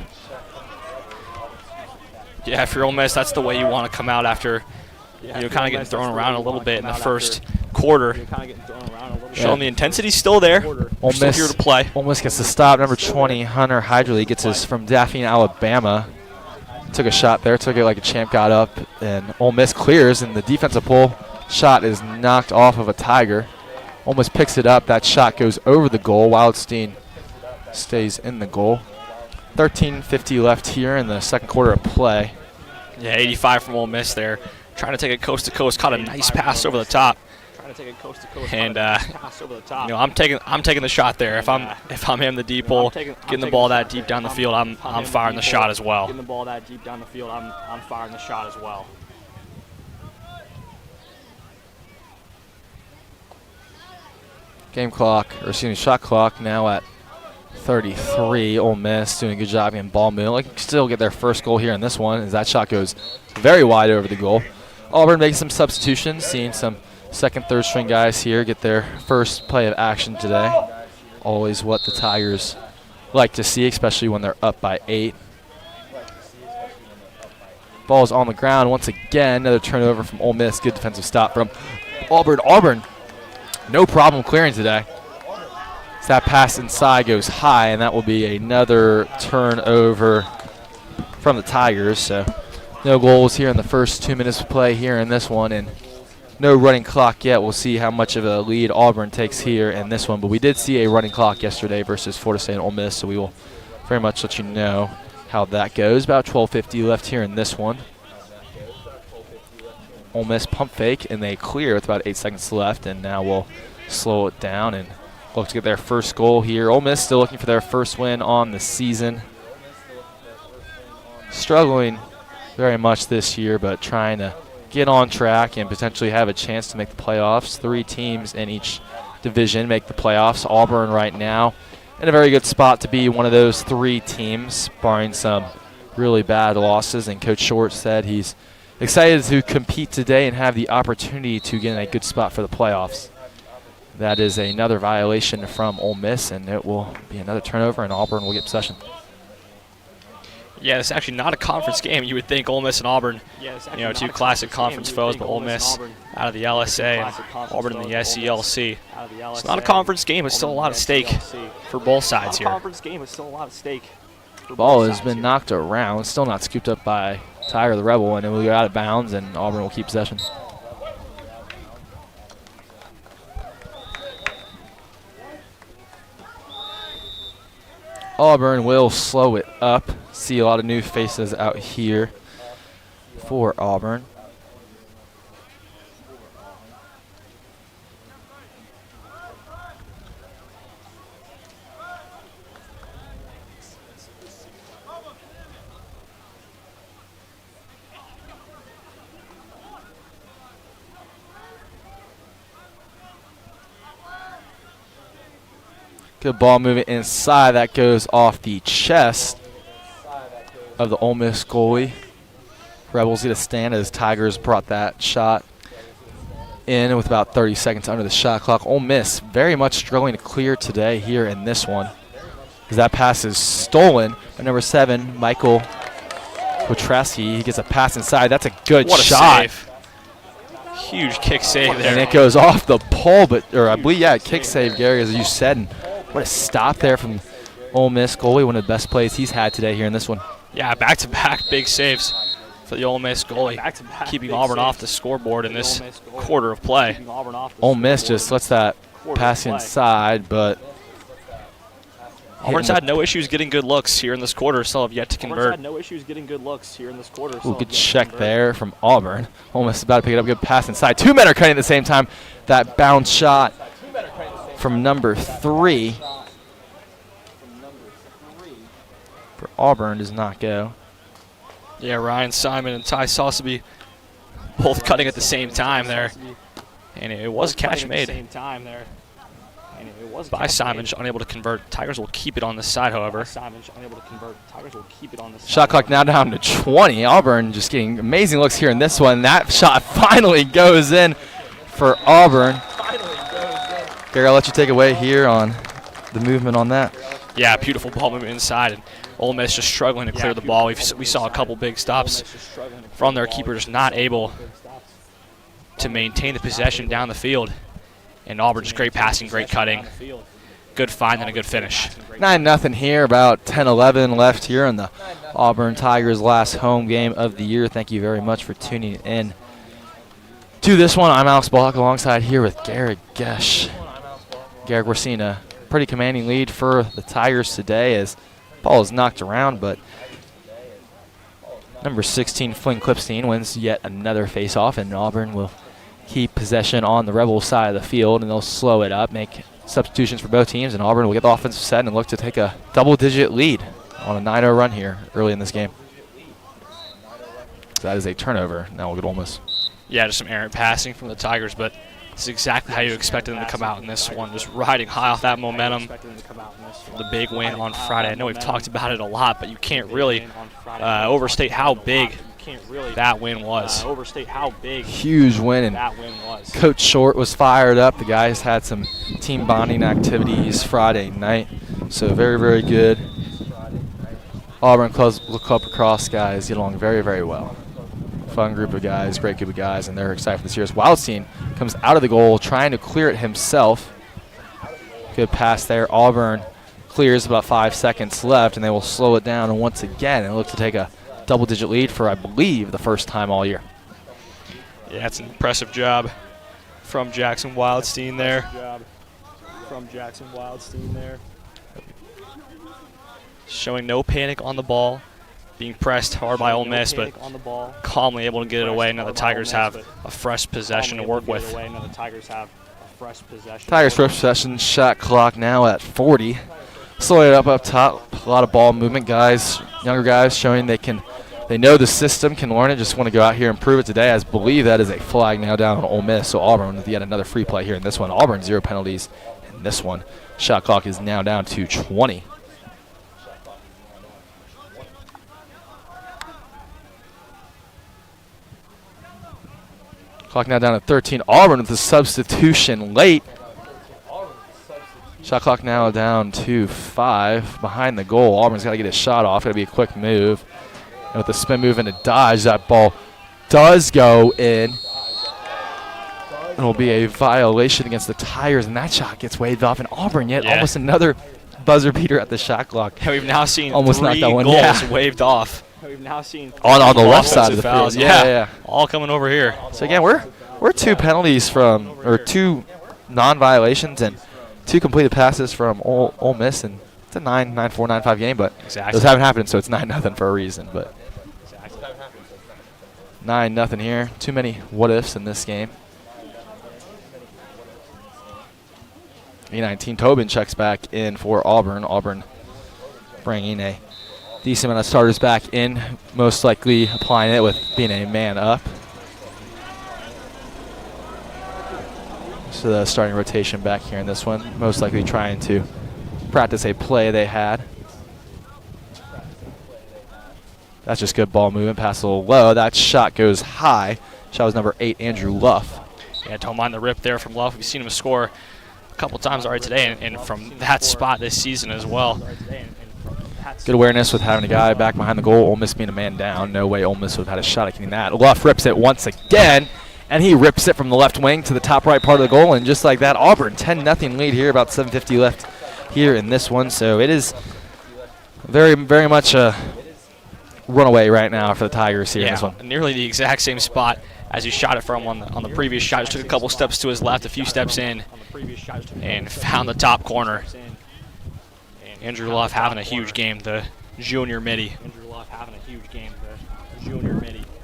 Yeah, if you're Ole Miss, that's the way you want to come out after kind of getting thrown around a little bit in the first quarter. Showing the intensity still there. We're still here to play. Ole Miss gets the stop. Number 20, Hunter Hydrely, gets his from Daphne, Alabama. Took a shot there, took it like a champ, got up, and Ole Miss clears, and the defensive pull shot is knocked off of a Tiger. Ole Miss picks it up. That shot goes over the goal. Wildstein stays in the goal. 13:50 left here in the second quarter of play. Yeah, 85 from Ole Miss there. Trying to take it coast to coast. Caught a nice pass over the top. And I'm taking the shot there. If I'm in the deep hole, getting the ball that deep down the field, I'm firing the shot as well. Shot clock now at 33. Ole Miss doing a good job getting ball moving. Still get their first goal here in this one, as that shot goes very wide over the goal. Auburn making some substitutions, seeing some second, third string guys here get their first play of action today. Always what the Tigers like to see, especially when they're up by 8. Ball's on the ground once again. Another turnover from Ole Miss. Good defensive stop from Auburn. Auburn, no problem clearing today. So that pass inside goes high, and that will be another turnover from the Tigers. So no goals here in the first 2 minutes of play here in this one, and no running clock yet. We'll see how much of a lead Auburn takes here in this one. But we did see a running clock yesterday versus Florida State and Ole Miss, so we will very much let you know how that goes. About 12:50 left here in this one. Ole Miss pump fake, and they clear with about 8 seconds left, and now we'll slow it down and look to get their first goal here. Ole Miss still looking for their first win on the season. Struggling very much this year, but trying to get on track and potentially have a chance to make the playoffs. 3 teams in each division make the playoffs. Auburn right now in a very good spot to be one of those 3 teams, barring some really bad losses. And Coach Short said he's excited to compete today and have the opportunity to get in a good spot for the playoffs. That is another violation from Ole Miss, and it will be another turnover, and Auburn will get possession. Yeah, it's actually not a conference game. You would think Ole Miss and Auburn, 2 classic conference foes, but Ole Miss out of the LSA and Auburn in the SELC. It's not a conference game. It's still a lot at stake for both sides here. Ball has been knocked around, still not scooped up by Tiger the Rebel, and it will go out of bounds, and Auburn will keep possession. Auburn will slow it up. See a lot of new faces out here for Auburn. Good ball movement inside. That goes off the chest of the Ole Miss goalie. Rebels get a stand as Tigers brought that shot in with about 30 seconds under the shot clock. Ole Miss very much struggling to clear today here in this one, as that pass is stolen by number 7, Michael Petrasky. He gets a pass inside. That's a good shot. Save. Huge kick save there. And it goes off the pole, or I believe, yeah, kick save, Gary, as you said. And what a stop there from Ole Miss goalie, one of the best plays he's had today here in this one. Yeah, back-to-back big saves for the Ole Miss goalie, keeping Auburn off the scoreboard in this quarter of play. Ole Miss just lets that pass inside, but Auburn's had no issues getting good looks here in this quarter, still have yet to convert. Ooh, good check there from Auburn. Ole Miss is about to pick it up, good pass inside. 2 men are cutting at the same time. That bounce shot from number 3 for Auburn does not go. Yeah, Ryan Simon and Ty Sausaby both cutting at the same time there. And it was a catch made by Simon, unable to convert. Tigers will keep it on the side, however. Shot clock now down to 20. Auburn just getting amazing looks here in this one. That shot finally goes in for Auburn. Gary, I'll let you take away here on the movement on that. Yeah, beautiful ball movement inside. And Ole Miss just struggling to clear the ball. We saw a couple big stops from their keeper, just not able to maintain the possession down the field. And Auburn just great passing, great cutting, good find, and a good finish. 9-0 here, about 10-11 left here in the Auburn Tigers' last home game of the year. Thank you very much for tuning in to this one. I'm Alex Block alongside here with Garrett Gesh. Garrett, we're seeing a pretty commanding lead for the Tigers today as ball is knocked around, but number 16, Flynn Clipstein, wins yet another face-off, and Auburn will keep possession on the Rebels side of the field, and they'll slow it up, make substitutions for both teams, and Auburn will get the offensive set and look to take a double-digit lead on a 9-0 run here early in this game. So that is a turnover. Now we'll get Ole Miss. Yeah, just some errant passing from the Tigers, but it's exactly how you expected them to come out in this one, just riding high off that momentum. The big win on Friday. I know we've talked about it a lot, but you can't really overstate how big that win was. Huge win, and Coach Short was fired up. The guys had some team bonding activities Friday night, so very, very good. Auburn Club Lacrosse guys get along very, very well. Fun group of guys, great group of guys, and they're excited for this year's. Wildstein comes out of the goal, trying to clear it himself. Good pass there. Auburn clears, about 5 seconds left, and they will slow it down and once again and look to take a double-digit lead for, I believe, the first time all year. Yeah, it's an impressive job from Jackson Wildstein there. Showing no panic on the ball, being pressed hard by Ole Miss, but calmly able to get it away. Now the Tigers have a fresh possession to work with. Tigers first possession, shot clock now at 40. Slow it up top, a lot of ball movement. Guys, younger guys showing they know the system, can learn it, just want to go out here and prove it today. I believe that is a flag now down on Ole Miss, so Auburn with yet another free play here in this one. Auburn 0 penalties in this one. Shot clock is now down to 20. Clock now down to 13. Auburn with the substitution late. Shot clock now down to 5 behind the goal. Auburn's got to get a shot off. Got to be a quick move. And with the spin move and a dodge, that ball does go in. It'll be a violation against the Tigers, and that shot gets waved off. And Auburn yet almost another buzzer beater at the shot clock. Yeah, we've now seen almost three knocked that one. goals waved off. We've now seen on the left side of the field. Yeah, all coming over here. So again, we're 2 penalties from, or 2 non-violations and 2 completed passes from Ole Miss, and it's a 9-4, 9-5 game, but those haven't happened, so it's 9-0 for a reason. But 9-0 here. Too many what-ifs in this game. E19 Tobin checks back in for Auburn. Auburn bringing a decent amount of starters back in, most likely applying it with being a man up. So the starting rotation back here in this one, most likely trying to practice a play they had. That's just good ball movement. Pass a little low. That shot goes high. Shot was number 8, Andrew Luff. Yeah, don't mind the rip there from Luff. We've seen him score a couple times already today, and from that spot this season as well. Good awareness with having a guy back behind the goal. Ole Miss being a man down. No way Ole Miss would have had a shot at getting that. Luff rips it once again, and he rips it from the left wing to the top right part of the goal. And just like that, Auburn 10-0 lead here. About 7:50 left here in this one. So it is very, very much a runaway right now for the Tigers here in this one. Nearly the exact same spot as he shot it from on the previous shot. Just took a couple steps to his left, a few steps in, and found the top corner. Andrew Luff having a huge game, the junior midi.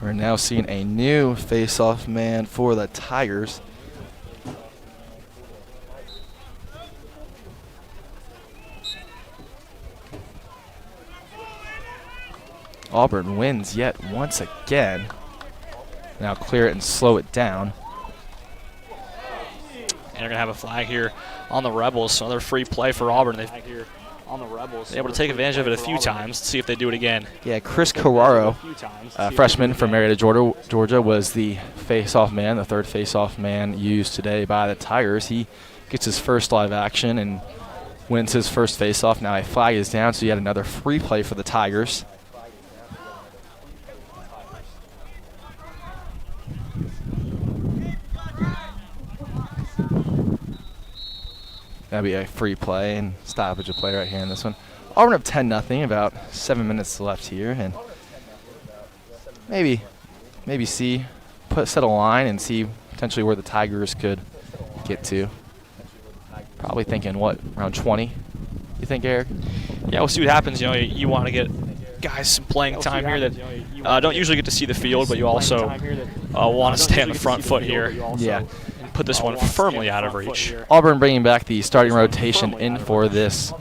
We're now seeing a new face-off man for the Tigers. Auburn wins yet once again. Now clear it and slow it down. And they're going to have a flag here on the Rebels. So another free play for Auburn. They've been able to take advantage of it a few times. Let's see if they do it again. Yeah, Chris Carraro, freshman from Marietta, Georgia, was the face-off man, the third face-off man used today by the Tigers. He gets his first live action and wins his first face-off. Now a flag is down, so yet another free play for the Tigers. That'll be a free play and stoppage of play right here in this one. Auburn up 10-0, about 7 minutes left here, and maybe set a line and see potentially where the Tigers could get to. Probably thinking what, around 20? You think, Eric? Yeah, we'll see what happens. You know, you want to get guys some playing time here that don't usually get to see the field, but you also want to stay on the front foot here. Yeah. Put this one firmly out of reach. Auburn bringing back the starting rotation in for this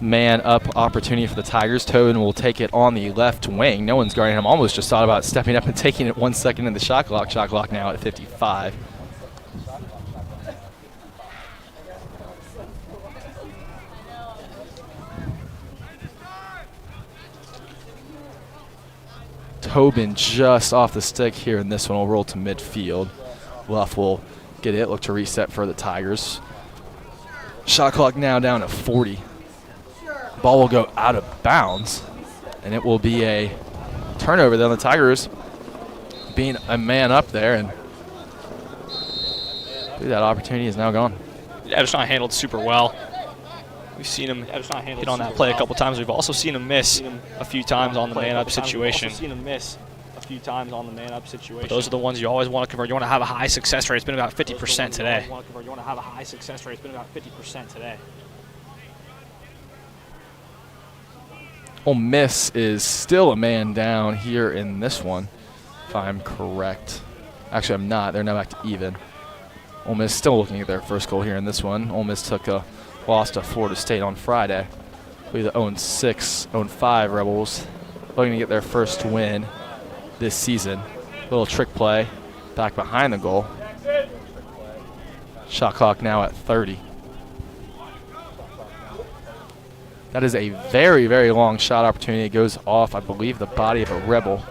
man-up opportunity for the Tigers. Tobin will take it on the left wing. No one's guarding him. Almost just thought about stepping up and taking it 1 second in the shot clock. Shot clock now at 55. Tobin just off the stick here, and this one will roll to midfield. Luff will get it, look to reset for the Tigers. Shot clock now down to 40. Ball will go out of bounds, and it will be a turnover. Then the Tigers being a man up there, and that opportunity is now gone. Yeah, just not handled super well. We've seen him hit on that play a couple times. We've also seen him miss a few times on the man-up situation. But those are the ones you always want to convert. You want to have a high success rate. It's been about 50% today. Ole Miss is still a man down here in this one, if I'm correct. Actually, I'm not. They're now back to even. Ole Miss still looking at their first goal here in this one. Ole Miss took a loss to Florida State on Friday. The 0-6, 0-5 Rebels looking to get their first win this season. Little trick play back behind the goal. Shot clock now at 30. That is a very, very long shot opportunity. It goes off, I believe, the body of a Rebel.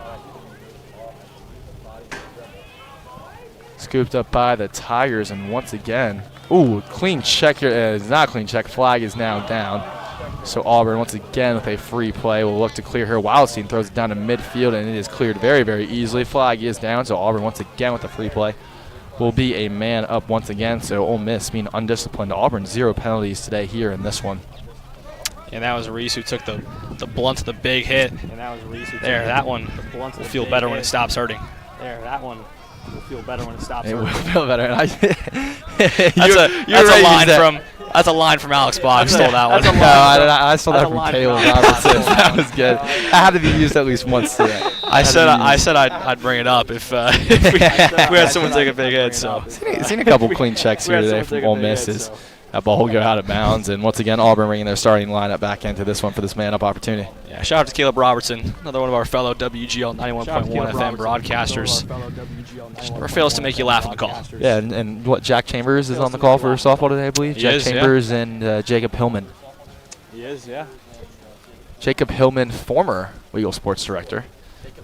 Scooped up by the Tigers, and once again, ooh, clean check here. It's not a clean check. Flag is now down. So Auburn, once again, with a free play, will look to clear here. Wildstein throws it down to midfield, and it is cleared very, very easily. Flag is down, so Auburn, once again, with a free play, will be a man up once again. So Ole Miss being undisciplined. Auburn, 0 penalties today here in this one. And that was Reese who took the blunt of the big hit. That one will feel better when it stops hurting. Will feel better when it stops. It will feel better. That's a line from Alex Boggs. Stole that one. I stole that from Caleb Robertson. That was good. I had to be used at least once today. I said I'd bring it up if we had someone take a big hit. So seen a couple clean checks here today from Ole Miss. That ball will go out of bounds, and once again, Auburn bringing their starting lineup back into this one for this man-up opportunity. Yeah, shout out to Caleb Robertson, another one of our fellow WGL 91.1 FM broadcasters. Never fails to make you laugh on the call. Yeah, and what, Jack Chambers is on the call for softball today, I believe? Jack Chambers and Jacob Hillman. is, yeah. Jacob Hillman, former WEGL sports director,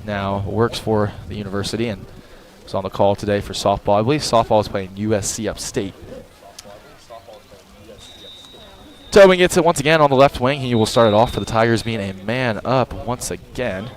now works for the university and was on the call today for softball. I believe softball is playing USC Upstate. Tobin gets it once again on the left wing. He will start it off for the Tigers, being a man up once again.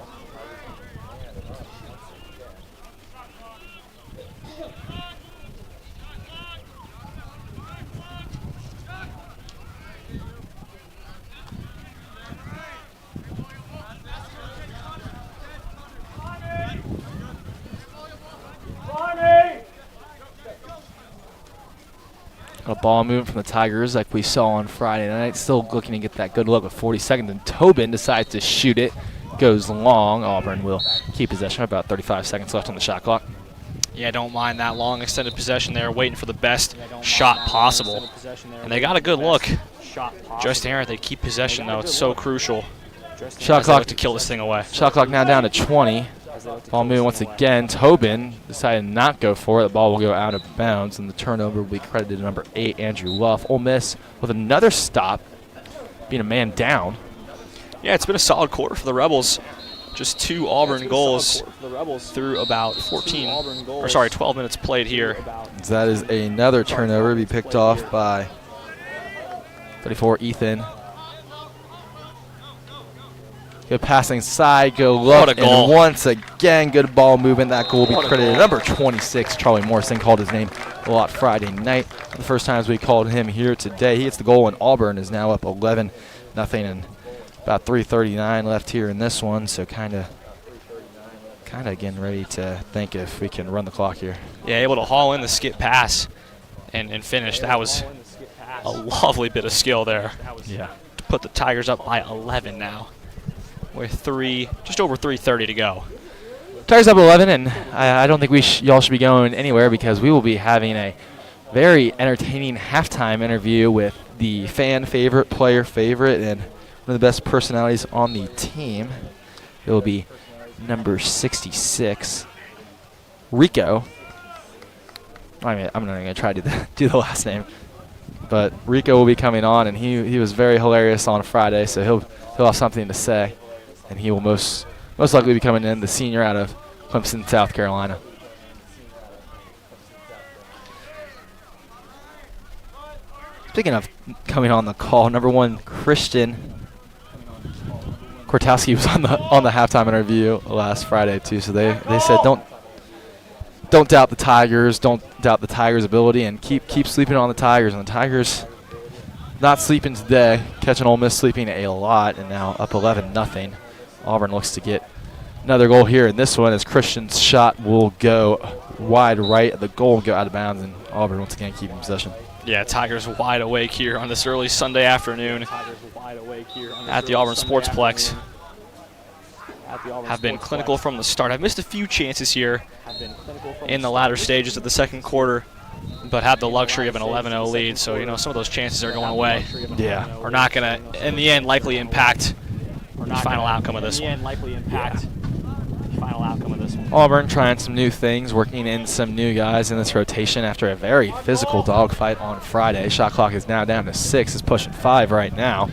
A ball movement from the Tigers like we saw on Friday night. Still looking to get that good look with 40 seconds. And Tobin decides to shoot it. Goes long. Auburn will keep possession. About 35 seconds left on the shot clock. Yeah, don't mind that long extended possession there, waiting for the best shot possible. And they got a good look. Just errant. They keep possession, though. It's so crucial. Shot clock to kill this thing away. Shot clock now down to 20. Ball moving once again. Tobin decided not to go for it. The ball will go out of bounds, and the turnover will be credited to number 8, Andrew Luff. Ole Miss with another stop, being a man down. Yeah, it's been a solid quarter for the Rebels. Just 2 Auburn goals through about 12 minutes played here. That is another turnover to be picked off by 34, Ethan. Good passing side, go look, What a goal. and once again, good ball movement. That goal will be credited to number 26, Charlie Morrison. Called his name a lot Friday night. The first times we called him here today. He hits the goal, and Auburn is now up 11-0, and about 3:39 left here in this one. So kind of getting ready to think if we can run the clock here. Yeah, able to haul in the skip pass and finish. That was a lovely bit of skill there. Yeah. To put the Tigers up by 11 now, with just over 3:30 to go. Tigers up 11, and I don't think y'all should be going anywhere because we will be having a very entertaining halftime interview with the fan favorite, player favorite, and one of the best personalities on the team. It will be number 66, Rico. I'm not even going to try to do the last name. But Rico will be coming on, and he was very hilarious on Friday, so he'll have something to say. And he will most likely be coming in, the senior out of Clemson, South Carolina. Speaking of coming on the call, number 1, Christian Kortowski was on the halftime interview last Friday too. So they said don't doubt the Tigers, don't doubt the Tigers' ability, and keep sleeping on the Tigers. And the Tigers not sleeping today, catching Ole Miss sleeping a lot, and now up 11-0. Auburn looks to get another goal here in this one as Christian's shot will go wide right. The goal will go out of bounds, and Auburn once again keeping possession. Yeah, Tigers wide awake here on this early Sunday afternoon at the Auburn Sportsplex. Have been clinical from the start. I've missed a few chances here in the latter stages of the second quarter, but have the luxury of an 11-0 lead. So, some of those chances are going away. Yeah. Are not going to, in the end, likely impact the final outcome of this one. Auburn trying some new things, working in some new guys in this rotation after a very physical dogfight on Friday. Shot clock is now down to 6. It's pushing 5 right now.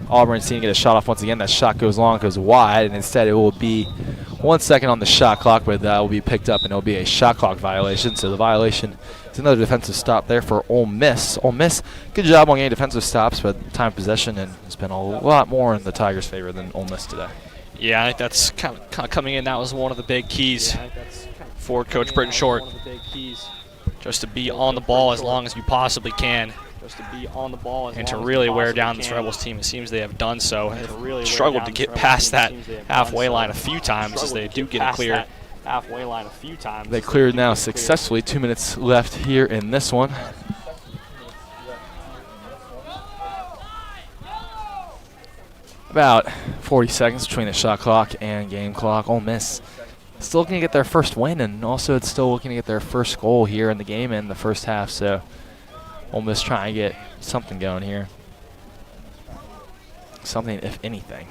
Auburn seeing get a shot off once again. That shot goes long, goes wide, and instead it will be 1 second on the shot clock, but that will be picked up, and it will be a shot clock violation. So the violation is another defensive stop there for Ole Miss. Ole Miss, good job on getting defensive stops, but time of possession and it's been a lot more in the Tigers' favor than Ole Miss today. Yeah, I think that's kind of coming in. That was one of the big keys for Coach Britton Short. Just to be on the ball as long as you possibly can. And to really wear down this Rebels team. It seems they have done so. They've struggled to get past that halfway line a few times as they do get it cleared. They cleared now successfully. 2 minutes left here in this one. About 40 seconds between the shot clock and game clock. Ole Miss still looking to get their first win, and also it's still looking to get their first goal here in the game in the first half. So Ole Miss trying to get something going here. Something, if anything.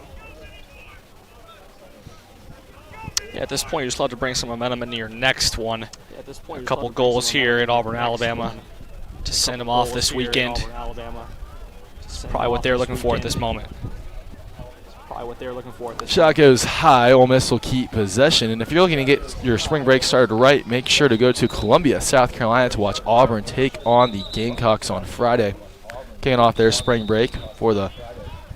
Yeah, at this point, you just love to bring some momentum into your next one. A couple goals here at Auburn, Alabama to send them off this weekend. Probably what they're looking for at this moment. Shot goes high. Ole Miss will keep possession. And if you're looking to get your spring break started right, make sure to go to Columbia, South Carolina to watch Auburn take on the Gamecocks on Friday. Kicking off their spring break before the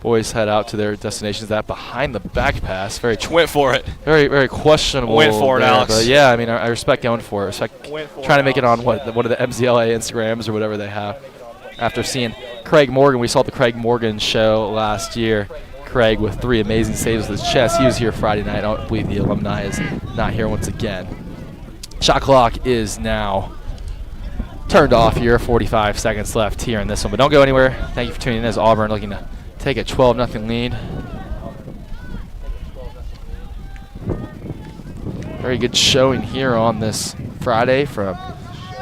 boys head out to their destinations. That behind the back pass. Went for it. Very, very questionable. Went for it, there, Alex. But yeah, I mean, I respect going for it. Trying to make it on one of the MZLA Instagrams or whatever they have. After seeing Craig Morgan, we saw the Craig Morgan show last year. Craig with 3 amazing saves with his chest. He was here Friday night. I don't believe the alumni is not here once again. Shot clock is now turned off here. 45 seconds left here in this one. But don't go anywhere. Thank you for tuning in as Auburn looking to take a 12-0 lead. Very good showing here on this Friday from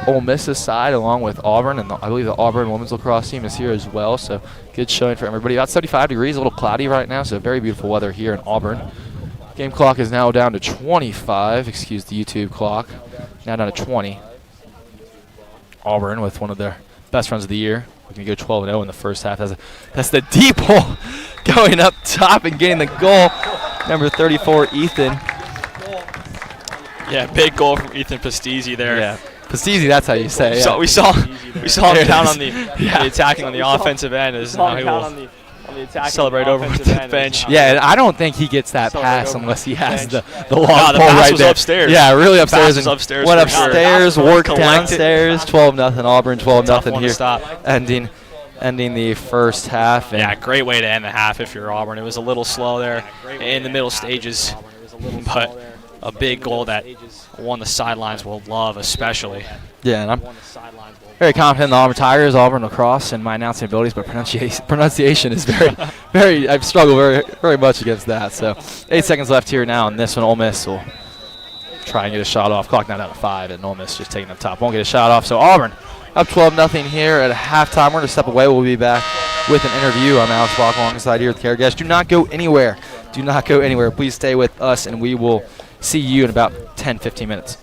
Ole Miss's side, along with Auburn, and I believe the Auburn women's lacrosse team is here as well. So good showing for everybody. About 75 degrees, a little cloudy right now, so very beautiful weather here in Auburn. Game clock is now down to 25. Excuse the YouTube clock. Now down to 20. Auburn with one of their best runs of the year. We're going to go 12-0 in the first half. That's the deep hole going up top and getting the goal. Number 34, Ethan. Yeah, big goal from Ethan Pastizzi there. Yeah. Pastizzi, that's how you say it. So we saw him down on the attacking on the offensive end. As now he will celebrate over at the bench. Yeah, and I don't think he gets that pass unless he has the long the pole pass right was there. upstairs. Yeah, really upstairs. Pass was upstairs Went for sure. upstairs, worked Collected. downstairs. 12-0 Auburn. 12-0 here. Stop. Ending the first half. Yeah, great way to end the half if you're Auburn. It was a little slow there in the middle stages, but a big goal that one the sidelines will love especially. Yeah, and I'm very confident in the Auburn Tigers, Auburn Lacrosse, and my announcing abilities, but pronunciation is very, I've struggled very, very much against that. So 8 seconds left here now, and this one Ole Miss will try and get a shot off. Clock now down to 5, and Ole Miss just taking up top. Won't get a shot off. So Auburn up 12-0 here at halftime. We're going to step away. We'll be back with an interview. I'm Alex Block alongside here with Kara Guest. Do not go anywhere. Do not go anywhere. Please stay with us, and we will see you in about 10-15 minutes.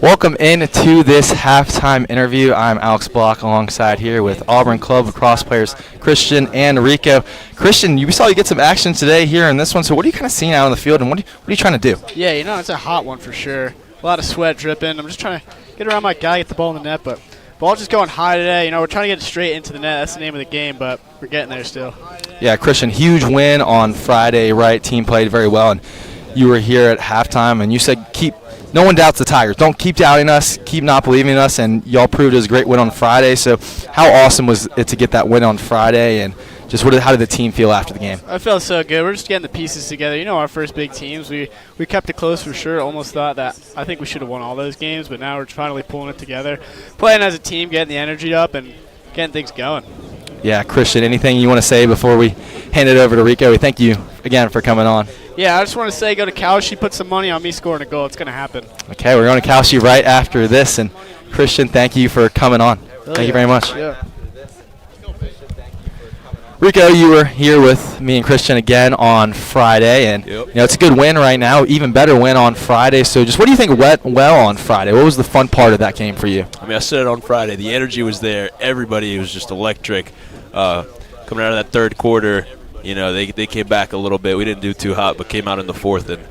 Welcome in to this halftime interview. I'm Alex Block alongside here with Auburn Club lacrosse players Christian and Rico. Christian, we saw you get some action today here in this one, so what are you kind of seeing out on the field, and what are you trying to do? Yeah, it's a hot one for sure. A lot of sweat dripping. I'm just trying to get around my guy, get the ball in the net, but ball just going high today. We're trying to get it straight into the net. That's the name of the game, but we're getting there still. Yeah, Christian, huge win on Friday, right? Team played very well, and you were here at halftime, and you said no one doubts the Tigers. Don't keep doubting us. Keep not believing in us, and y'all proved it was a great win on Friday. So how awesome was it to get that win on Friday, and just how did the team feel after the game? I felt so good. We're just getting the pieces together. Our first big teams, we kept it close for sure. Almost thought that I think we should have won all those games, but now we're finally pulling it together, playing as a team, getting the energy up, and getting things going. Yeah, Christian, anything you want to say before we hand it over to Rico? We thank you again for coming on. Yeah, I just want to say go to Kalshi, put some money on me scoring a goal. It's going to happen. Okay, we're going to Kalshi right after this, and Christian, thank you for coming on. Thank you very much. Yeah. Rico, you were here with me and Christian again on Friday, and it's a good win right now, even better win on Friday. So just what do you think went well on Friday? What was the fun part of that game for you? I said it on Friday. The energy was there. Everybody was just electric. Coming out of that third quarter, they came back a little bit. We didn't do too hot, but came out in the fourth and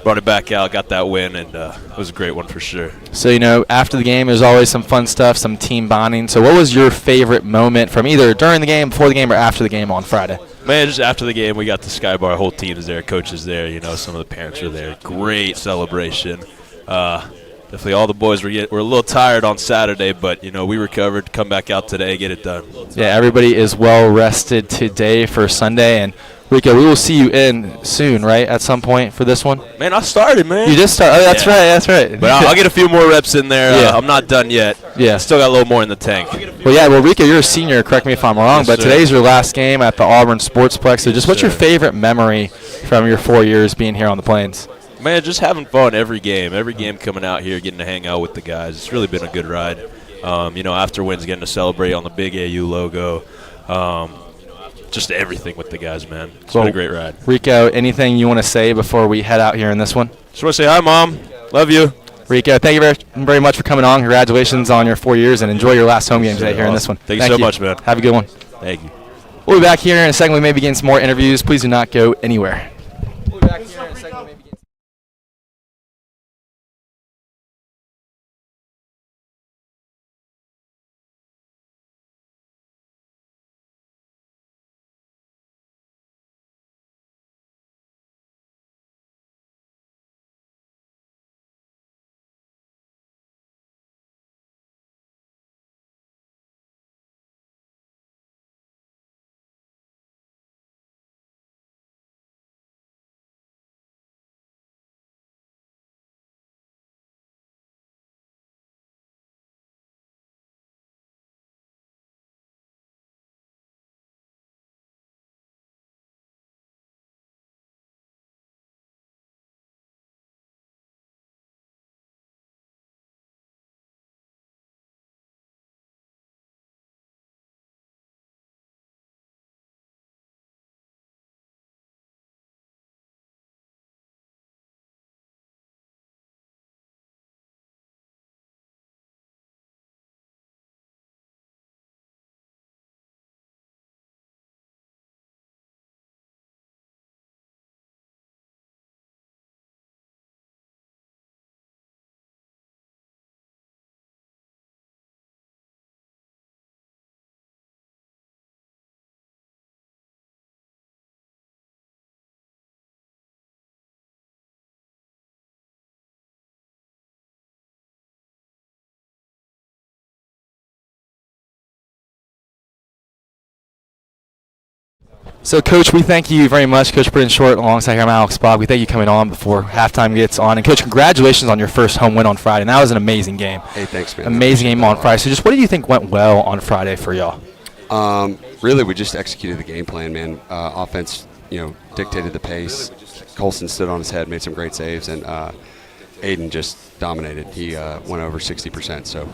brought it back out, got that win, and it was a great one for sure. So, after the game, there's always some fun stuff, some team bonding. So what was your favorite moment from either during the game, before the game, or after the game on Friday? Man, just after the game, we got the Sky Bar. Whole team is there, coaches there, some of the parents were there. Great celebration. Definitely all the boys were a little tired on Saturday, but, we recovered, come back out today, get it done. Yeah, everybody is well rested today for Sunday, and Rico, we will see you in soon, right, at some point for this one? Man, I started, man. You just started? Oh, that's right. But I'll get a few more reps in there. Yeah. I'm not done yet. Yeah. Still got a little more in the tank. Well, Rico, you're a senior. Correct me if I'm wrong, Yes, but sir. today's your last game at the Auburn Sportsplex. So just what's your sir. favorite memory from your 4 years being here on the Plains? Man, just having fun every game. Every game coming out here, getting to hang out with the guys. It's really been a good ride. After wins, getting to celebrate on the big AU logo. Just everything with the guys, man. It's been a great ride. Rico, anything you want to say before we head out here in this one? Just want to say hi, Mom. Love you. Rico, thank you very much for coming on. Congratulations on your 4 years, and enjoy your last home game today here in this one. Thank you so much, man. Have a good one. Thank you. We'll be back here in a second. We may begin some more interviews. Please do not go anywhere. We'll be back here in a second. So, Coach, we thank you very much. Coach Britton Short alongside here, I'm Alex Bob. We thank you coming on before halftime gets on. And, Coach, congratulations on your first home win on Friday. And that was an amazing game. Hey, thanks, man. Amazing game on Friday. So just what do you think went well on Friday for y'all? Really, we just executed the game plan, man. Offense, dictated the pace. Colson stood on his head, made some great saves, and Aiden just dominated. He went over 60%, so.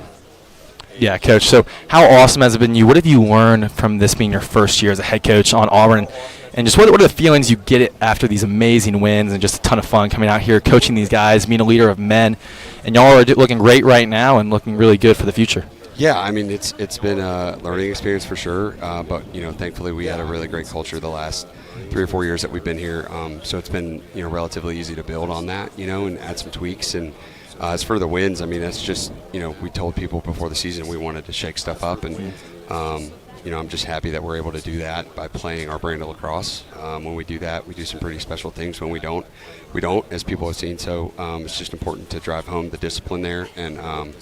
Yeah, Coach. So how awesome has it been? What have you learned from this being your first year as a head coach on Auburn? And just what are the feelings you get after these amazing wins and just a ton of fun coming out here, coaching these guys, being a leader of men? And y'all are looking great right now and looking really good for the future. Yeah, I mean, it's been a learning experience for sure. But, thankfully we had a really great culture the last 3 or 4 years that we've been here. So it's been, relatively easy to build on that, and add some tweaks. And As for the wins, I mean, that's just, we told people before the season we wanted to shake stuff up, and I'm just happy that we're able to do that by playing our brand of lacrosse. When we do that, we do some pretty special things. When we don't, as people have seen. So it's just important to drive home the discipline there. And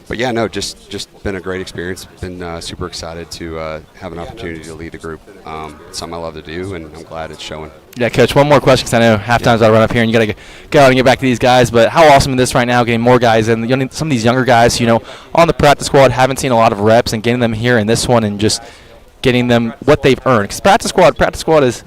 but yeah, no, just been a great experience. Been super excited to have an opportunity to lead the group. It's something I love to do, and I'm glad it's showing. Yeah, Coach, one more question, because I know halftime's got to run up here, and you got to go out and get back to these guys. But how awesome is this right now, getting more guys in, some of these younger guys, on the practice squad, haven't seen a lot of reps, and getting them here in this one and just getting them what they've earned. Because practice squad is,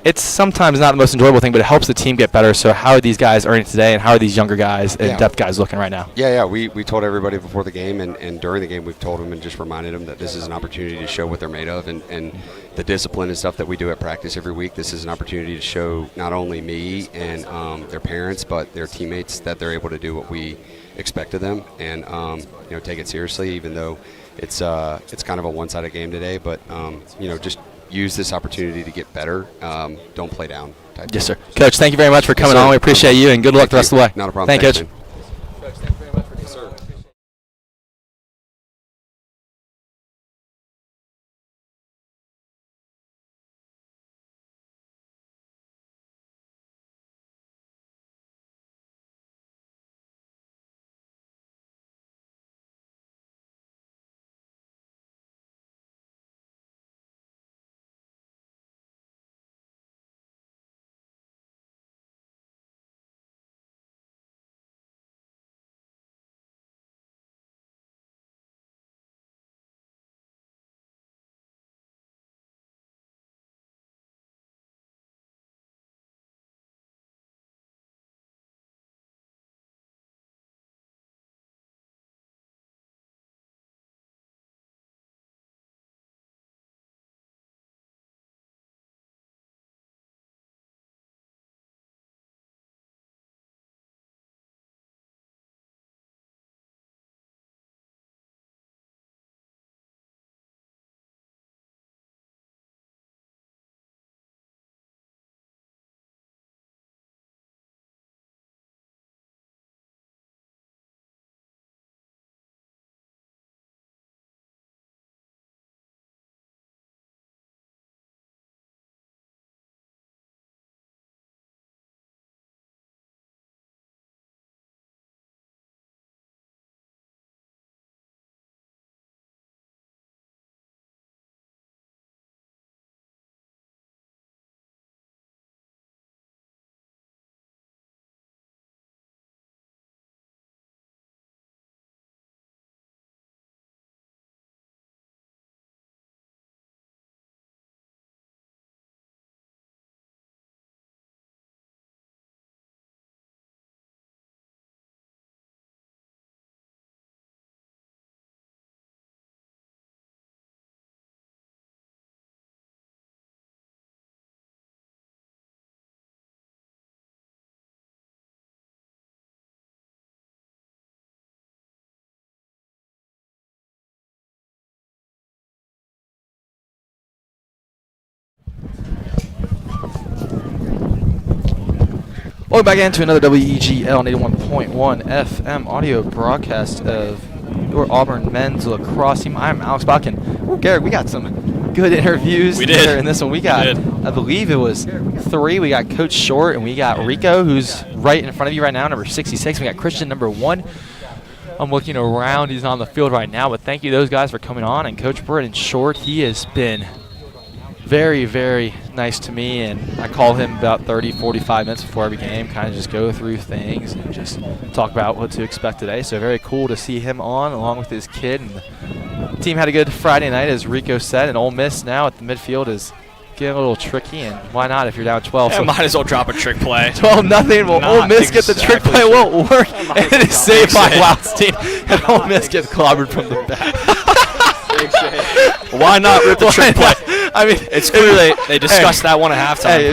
it's sometimes not the most enjoyable thing, but it helps the team get better. So how are these guys earning today, and how are these younger guys and depth guys looking right now? Yeah, we told everybody before the game, and during the game we've told them and just reminded them that this is an opportunity to show what they're made of, and the discipline and stuff that we do at practice every week. This is an opportunity to show not only me and their parents, but their teammates, that they're able to do what we expect of them, and take it seriously, even though it's kind of a one-sided game today. But just use this opportunity to get better. Don't play down. Yes, sir. Coach, thank you very much for coming on. We appreciate you, and good luck the rest of the way. Not a problem. Thank you, Coach. Man. Coach, thank you very much for sir. Welcome back into another WEGL 81.1 FM audio broadcast of your Auburn men's lacrosse team. I'm Alex Botkin. Oh, Garrett, we got some good interviews in this one. We got, I believe it was 3. We got Coach Short, and we got Rico, who's right in front of you right now, number 66. We got Christian, number 1. I'm looking around. He's on the field right now, but thank you those guys for coming on. And Coach Britton Short, he has been very, very nice to me, and I call him about 30, 45 minutes before every game, kind of just go through things and just talk about what to expect today. So very cool to see him on along with his kid. And the team had a good Friday night, as Rico said, and Ole Miss now at the midfield is getting a little tricky, and why not if you're down 12? Yeah, so might as well drop a trick play. 12-0. Will Ole Miss get the trick play? Won't work, and it is saved by Wildstein, and Ole Miss gets clobbered from the back. Why not rip the trick play? I mean, it's clear they discussed that one at halftime. Hey,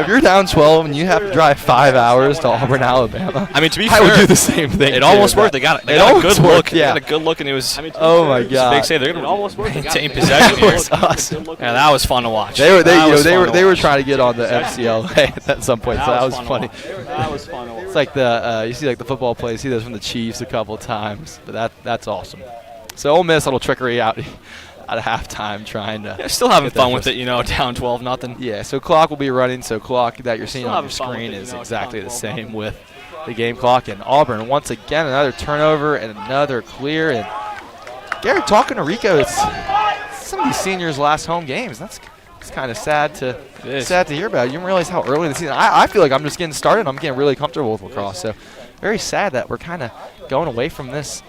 if you're down 12 and you have to drive 5 hours to Auburn, Alabama, I mean, to be I fair, would do the same thing. it too, almost but worked. They got a almost good worked, look. yeah. They got a good look, and it was Oh my a big God. save. They're going It almost to worked. They got maintain it. possession That here. was awesome. Yeah, that was fun to watch. They were That was fun to they were watch. trying to get on the FCLA at some point, so that was fun to funny. watch. That was fun to watch. It's like the you see like the football plays, you see those from the Chiefs a couple of times, but that's awesome. So Ole Miss, a little trickery out at halftime, trying to. Yeah, still having get that fun with first- it, down 12-0. Yeah, so clock will be running. So clock that you're seeing Still on your having fun with screen it, is it's exactly down the 12-0. same with the game clock. And Auburn once again another turnover and another clear. And Gary, talking to Rico, it's some of these seniors' last home games. That's kind of sad to hear about. You didn't realize how early in the season. I feel like I'm just getting started. I'm getting really comfortable with lacrosse. So very sad that we're kind of going away from this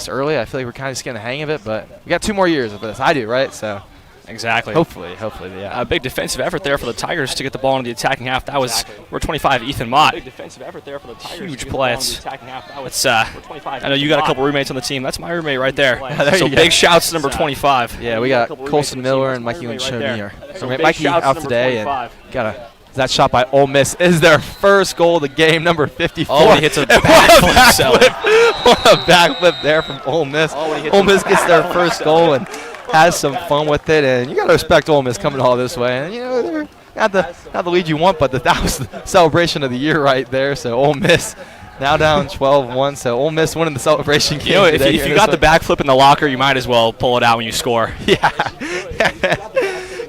early. I feel like we're kind of just getting the hang of it, but we got 2 more years of this. I do, right? So Exactly. hopefully, yeah. A big defensive effort there for the Tigers to get the ball into the attacking half. That was number 25, Ethan Mott. Big defensive effort there for the Tigers. Huge to get the ball in play. the attacking half. That was It's number 25. I know you got a couple roommates on the team. That's my roommate right there. There So you go. big shouts to number 25. Yeah, we got Colson Miller and Mikey Lynchoni here. So Mikey out today, and that shot by Ole Miss is their first goal of the game, number 54. Oh, he hits a And backflip. what a backflip there from Ole Miss. Ole Miss gets their first goal and has some fun with it, and you got to respect Ole Miss coming all this way. And they're not the lead you want, but that was the celebration of the year right there. So Ole Miss now down 12-1. So Ole Miss winning the celebration game. If today you here in got the this backflip in the locker, you might as well pull it out when you score. one. Yeah.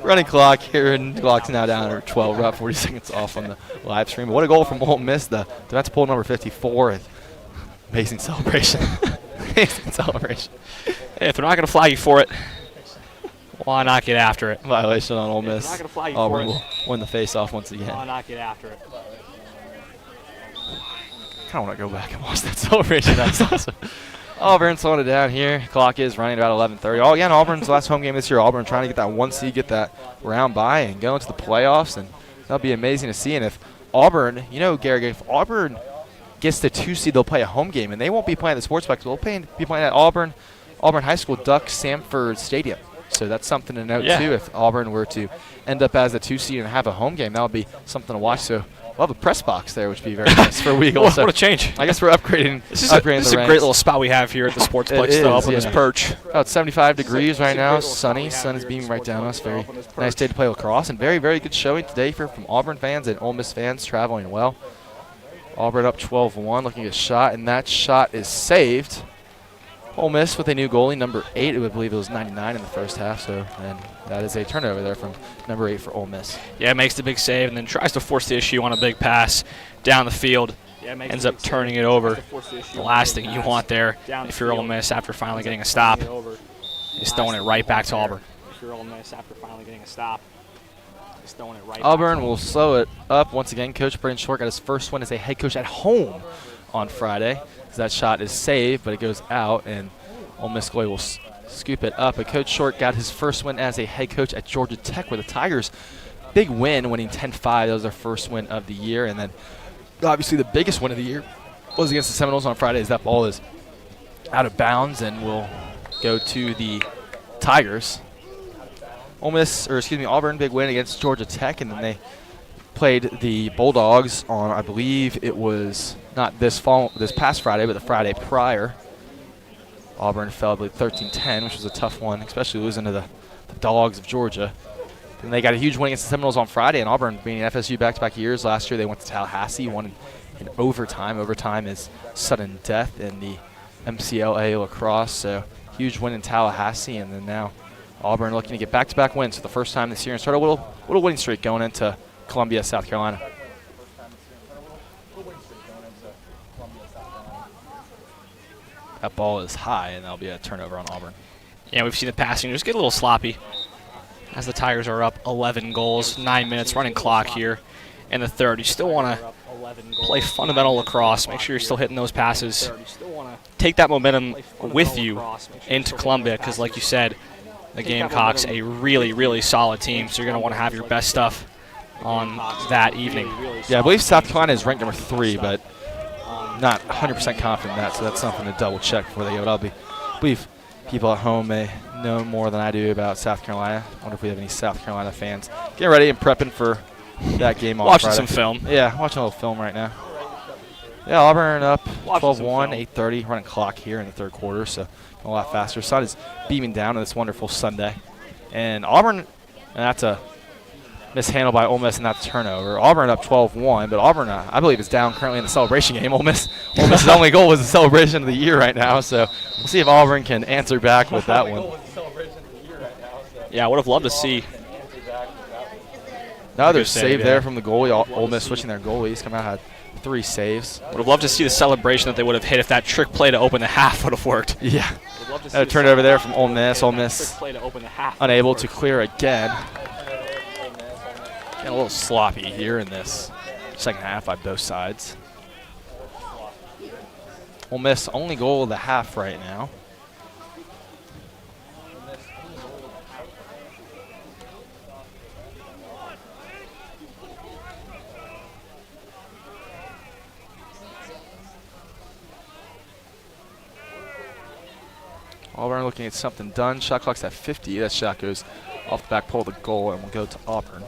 Running clock here, and the clock's now down to 12. We're about 40 seconds off on the live stream. But what a goal from Ole Miss. That's pull number 54. And amazing celebration. Amazing celebration. Hey, if they're not going to flag you for it, why not get after it? Violation on Ole If they're Miss. not gonna flag you Auburn for will win the face-off once again. Why not get after it? I want to go back and watch that celebration. That's awesome. Auburn slowing it down here. Clock is running about 11:30. Oh, again, Auburn's last home game this year. Auburn trying to get that 1 seed, get that round bye, and go into the playoffs, and that'll be amazing to see. And if Auburn, Gary, if Auburn gets the 2 seed, they'll play a home game, and they won't be playing at the Sportsplex. They'll be playing at Auburn High School Duck Sanford Stadium. So that's something to note too. If Auburn were to end up as a 2 seed and have a home game, that would be something to watch. So we'll have a press box there, which would be very nice for WEGL. What a change. I guess we're upgrading. This is a great ranks. little spot we have here at the Sportsplex, It though, is, up on this yeah. perch. About 75 degrees right now. Sunny. Sun is beaming right down on us. Very nice day to play lacrosse, and very, very good showing today from Auburn fans and Ole Miss fans traveling well. Auburn up 12-1, looking at a shot, and that shot is saved. Ole Miss with a new goalie, number 8. I believe it was 99 in the first half, and that is a turnover there from number 8 for Ole Miss. Yeah, makes the big save and then tries to force the issue on a big pass down the field. Ends up turning it over. The last thing you want there, if you're Ole Miss after finally getting a stop, is throwing it right back to Auburn. If you're Ole Miss after finally getting a stop, is throwing it right. Auburn will slow it up once again. Coach Brandon Short got his first win as a head coach at home on Friday. That shot is saved, but it goes out, and Ole Miss goalie will scoop it up. But Coach Short got his first win as a head coach at Georgia Tech, where the Tigers, big win, winning 10-5. That was their first win of the year, and then obviously the biggest win of the year was against the Seminoles on Friday. As that ball is out of bounds and will go to the Tigers. Auburn, big win against Georgia Tech, and then they played the Bulldogs on, I believe it was not this past Friday, but the Friday prior. Auburn fell, I believe, 13-10, which was a tough one, especially losing to the Dogs of Georgia. And they got a huge win against the Seminoles on Friday, and Auburn being FSU back-to-back years. Last year they went to Tallahassee, won in overtime. Overtime is sudden death in the MCLA lacrosse, so huge win in Tallahassee, and then now Auburn looking to get back-to-back wins for the first time this year and start a little winning streak going into Columbia, South Carolina. That ball is high, and that'll be a turnover on Auburn. Yeah, we've seen the passing just get a little sloppy as the Tigers are up 11 goals, 9 minutes, running clock here in the third. You still want to play fundamental lacrosse. Make sure you're still hitting those passes. Take that momentum with you into Columbia because, like you said, the Gamecocks a really, really solid team, so you're going to want to have your best stuff on that evening. Yeah, I believe South Carolina is ranked number 3, but not 100% confident in that, so that's something to double check before they go. But I believe people at home may know more than I do about South Carolina. I wonder if we have any South Carolina fans getting ready and prepping for that game on Watching Friday. some film. Yeah, watching a little film right now. Yeah, Auburn up Watching some 12-1, film. 8:30, running clock here in the third quarter, so a lot faster. Sun is beaming down on this wonderful Sunday. And Auburn, and that's a mishandle by Ole Miss and that turnover. Auburn up 12-1, but Auburn, I believe, is down currently in the celebration game. Ole Miss's only goal was the celebration of the year right now, so we'll see if Auburn can answer back with that one. Yeah, I would have loved to see. Another Good save, save yeah. there from the goalie. Ole Miss switching their goalies. Come out, had 3 saves. Would have loved to see the celebration that they would have hit if that trick play to open the half would have worked. Yeah. Would love to see A the turnover there from Ole celebration Miss. Ole and that Miss trick play to open the half. unable to clear again. Getting a little sloppy here in this second half by both sides. Ole Miss only goal of the half right now. Auburn looking at something done. Shot clock's at 50. That shot goes off the back pole of the goal and will go to Auburn.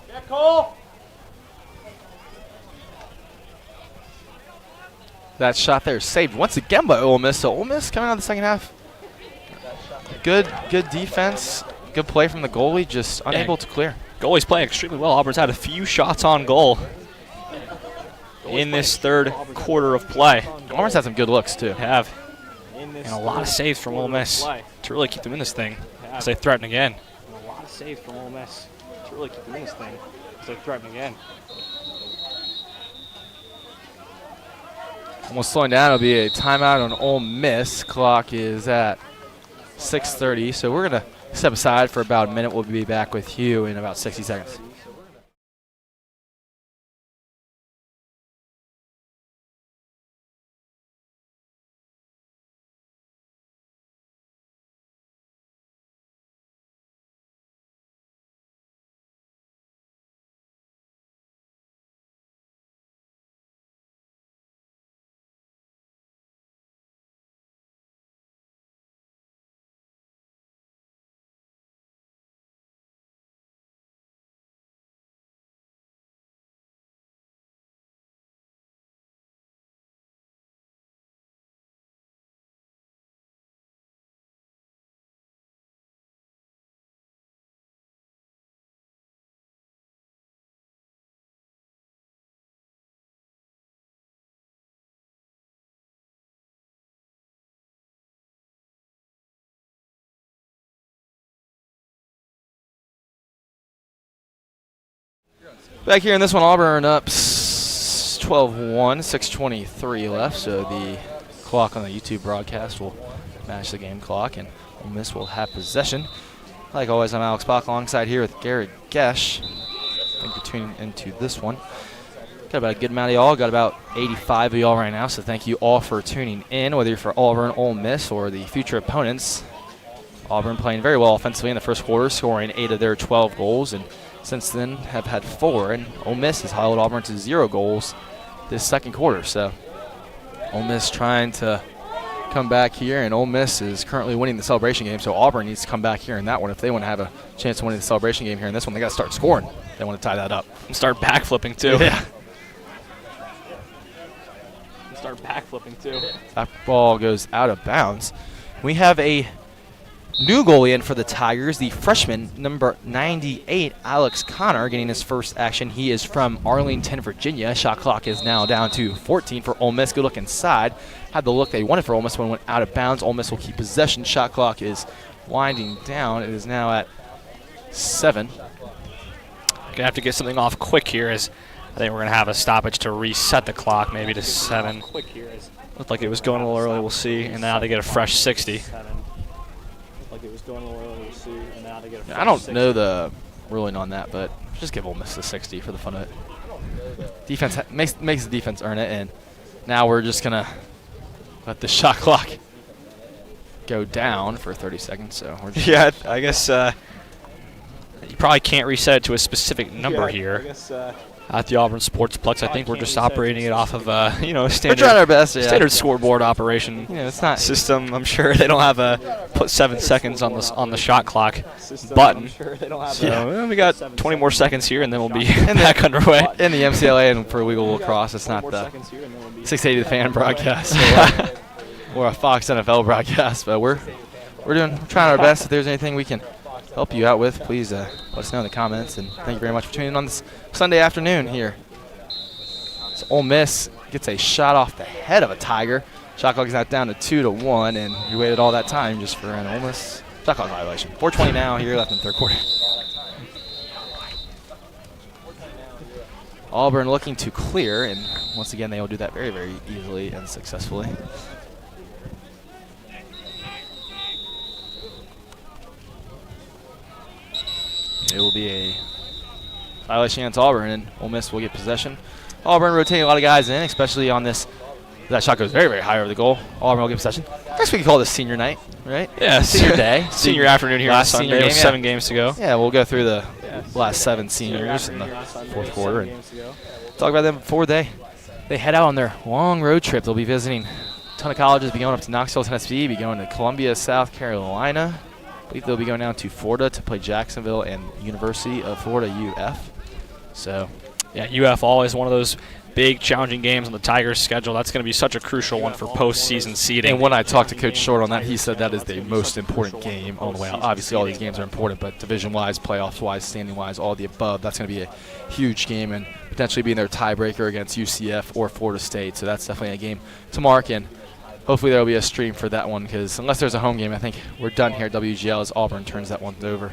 Yeah, Cole. That shot there is saved once again by Ole Miss. So Ole Miss coming out of the second half. Good defense. Good play from the goalie, just unable to clear. Goalie's playing extremely well. Auburn's had a few shots on goal in this third quarter of play. Auburn's had some good looks too. Have. In this And a lot of saves from Ole quarter of Miss play. to really keep them in this thing Yeah. as they threaten again. And a lot of saves from Ole Miss to really keep them in this thing as they threaten again. Almost slowing down. It'll be a timeout on Ole Miss. Clock is at 6:30. So we're going to step aside for about a minute. We'll be back with you in about 60 seconds. Back here in this one, Auburn up 12-1, 6:23 left. So the clock on the YouTube broadcast will match the game clock, and Ole Miss will have possession. Like always, I'm Alex Bach alongside here with Garrett Gesh. Thank you for tuning into this one. Got about a good amount of y'all. Got about 85 of y'all right now, so thank you all for tuning in, whether you're for Auburn, Ole Miss, or the future opponents. Auburn playing very well offensively in the first quarter, scoring 8 of their 12 goals, and since then have had 4. And Ole Miss has held Auburn to 0 goals this second quarter. So Ole Miss trying to come back here, and Ole Miss is currently winning the celebration game, so Auburn needs to come back here in that one. If they want to have a chance of winning the celebration game here in this one, they got to start scoring. They want to tie that up. And start backflipping too. Yeah. And start backflipping too. That ball goes out of bounds. We have a new goalie in for the Tigers, the freshman, number 98, Alex Connor, getting his first action. He is from Arlington, Virginia. Shot clock is now down to 14 for Ole Miss. Good look inside. Had the look they wanted for Ole Miss when it went out of bounds. Ole Miss will keep possession. Shot clock is winding down. It is now at 7. Gonna have to get something off quick here, as I think we're gonna have a stoppage to reset the clock, maybe to 7. Quick here is Looked like it was going a little early. We'll see. And now they get a fresh 60. 7. Like it was going a little early to see, and now they get a fresh I don't 60. know the ruling on that, but just give Ole Miss the 60 for the fun of it. Defense makes the defense earn it, and now we're just going to let the shot clock go down for 30 seconds. So we're just Yeah, I guess you probably can't reset it to a specific number Yeah, here. I guess at the Auburn Sportsplex. I think we're just operating it off of We're standard trying our best. Yeah. standard scoreboard operation It's not. system. I'm sure they don't have a put 7 seconds on the shot clock button. So we got 20 more seconds here, and then we'll be back underway. In the MCLA and for WEGL Lacrosse, it's not the 680 The Fan broadcast or a Fox NFL broadcast, but we're trying our best. If there's anything we can help you out with, please let us know in the comments. And thank you very much for tuning in on this Sunday afternoon here. So Ole Miss gets a shot off the head of a Tiger. Shot clock is now down to 2-1, and you waited all that time just for an Ole Miss shot clock violation. 4:20 now here left in the third quarter. Auburn looking to clear, and once again they will do that very, very easily and successfully. It will be a violation against Auburn, and Ole Miss will get possession. Auburn rotating a lot of guys in, especially on this. That shot goes very, very high over the goal. Auburn will get possession. I guess we could call this senior night, right? Yeah, senior day. Senior afternoon here on Last Sunday. senior game, 7 games to go. Yeah, we'll go through the last 7 seniors in the fourth quarter and talk about them before they head out on their long road trip. They'll be visiting a ton of colleges, be going up to Knoxville, Tennessee, be going to Columbia, South Carolina. I believe they'll be going down to Florida to play Jacksonville and University of Florida, UF. So, yeah, UF always one of those big, challenging games on the Tigers' schedule. That's going to be such a crucial one for postseason seeding. And when I talked to Coach Short on that, he said that is the most important game on the way out. Obviously, all these games are important, but division-wise, playoffs-wise, standing-wise, all the above, that's going to be a huge game and potentially being their tiebreaker against UCF or Florida State. So that's definitely a game to mark, and hopefully there will be a stream for that one, because unless there's a home game, I think we're done here at WGL as Auburn turns that one over.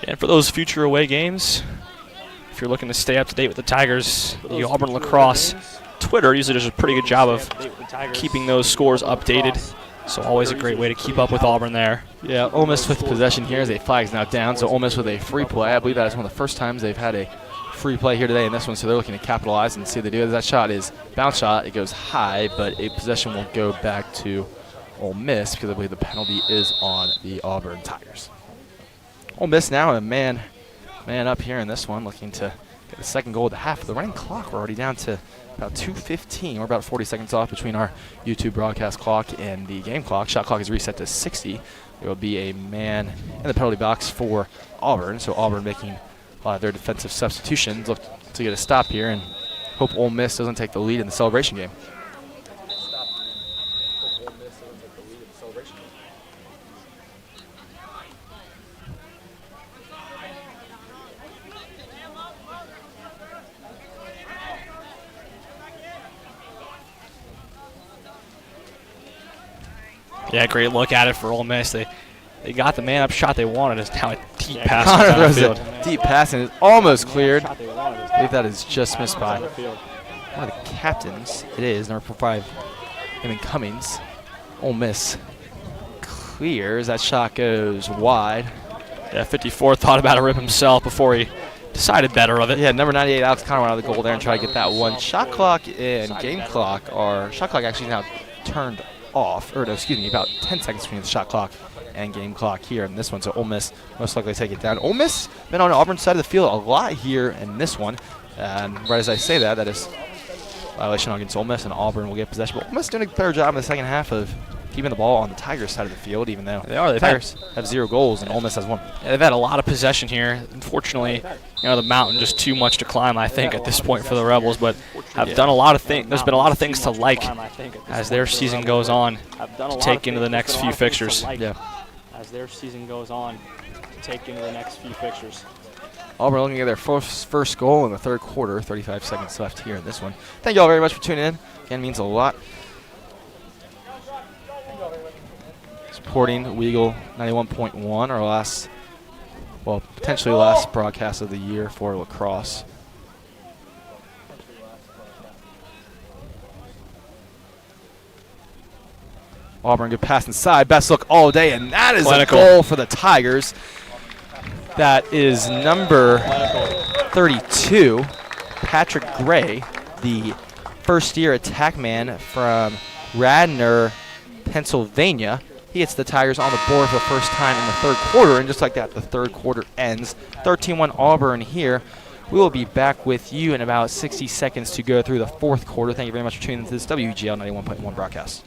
And for those future away games, if you're looking to stay up to date with the Tigers, the Auburn Lacrosse Twitter usually does a pretty good job of keeping those scores updated. So always a great way to keep up with Auburn there. Yeah, Ole Miss with possession here as a flag's now down. So Ole Miss with a free play. I believe that is one of the first times they've had a free play here today in this one. So they're looking to capitalize and see what they do. That shot is bounce shot. It goes high, but a possession will go back to Ole Miss because I believe the penalty is on the Auburn Tigers. Ole Miss now a man up here in this one, looking to get the second goal at the half. The running clock, we're already down to about 2:15. We're about 40 seconds off between our YouTube broadcast clock and the game clock. Shot clock is reset to 60. There will be a man in the penalty box for Auburn. So Auburn making a lot of their defensive substitutions, look to get a stop here and hope Ole Miss doesn't take the lead in the celebration game. Yeah, great look at it for Ole Miss. They got the man-up shot they wanted. It's now a deep pass Connor down the throws field. a deep pass and it's almost cleared. I believe that is just missed by one of the captains. It is number 5, Eamon Cummings. Ole Miss clears. That shot goes wide. Yeah, 54 thought about to rip himself before he decided better of it. Yeah, number 98, Alex Connor went out of the goal there and tried to get that one. Shot clock and game clock are, shot clock actually now turned off, or no, excuse me, about 10 seconds between the shot clock and game clock here in this one. So Ole Miss most likely take it down. Ole Miss been on the Auburn side of the field a lot here in this one. And right as I say that, that is violation against Ole Miss, and Auburn will get possession. But Ole Miss doing a better job in the second half of keeping the ball on the Tigers side of the field, even though the Tigers have 0 goals and Ole Miss has 1. Yeah, they've had a lot of possession here. Unfortunately, the mountain just too much to climb, I think, at this point for the Rebels. But have done a lot of things. There's been a lot of things to like as their season goes on to take into the next few fixtures. Yeah. As their season goes on, to take into the next few fixtures. Auburn looking at their first goal in the third quarter. 35 seconds left here in this one. Thank you all very much for tuning in. Again, means a lot. Supporting WEGL 91.1, our last, well, potentially last broadcast of the year for lacrosse. Auburn, good pass inside. Best look all day, and that is a goal for the Tigers. That is number 32, Patrick Gray, the first-year attack man from Radnor, Pennsylvania. He gets the Tigers on the board for the first time in the third quarter, and just like that, the third quarter ends. 13-1 Auburn here. We will be back with you in about 60 seconds to go through the fourth quarter. Thank you very much for tuning into this WEGL 91.1 broadcast.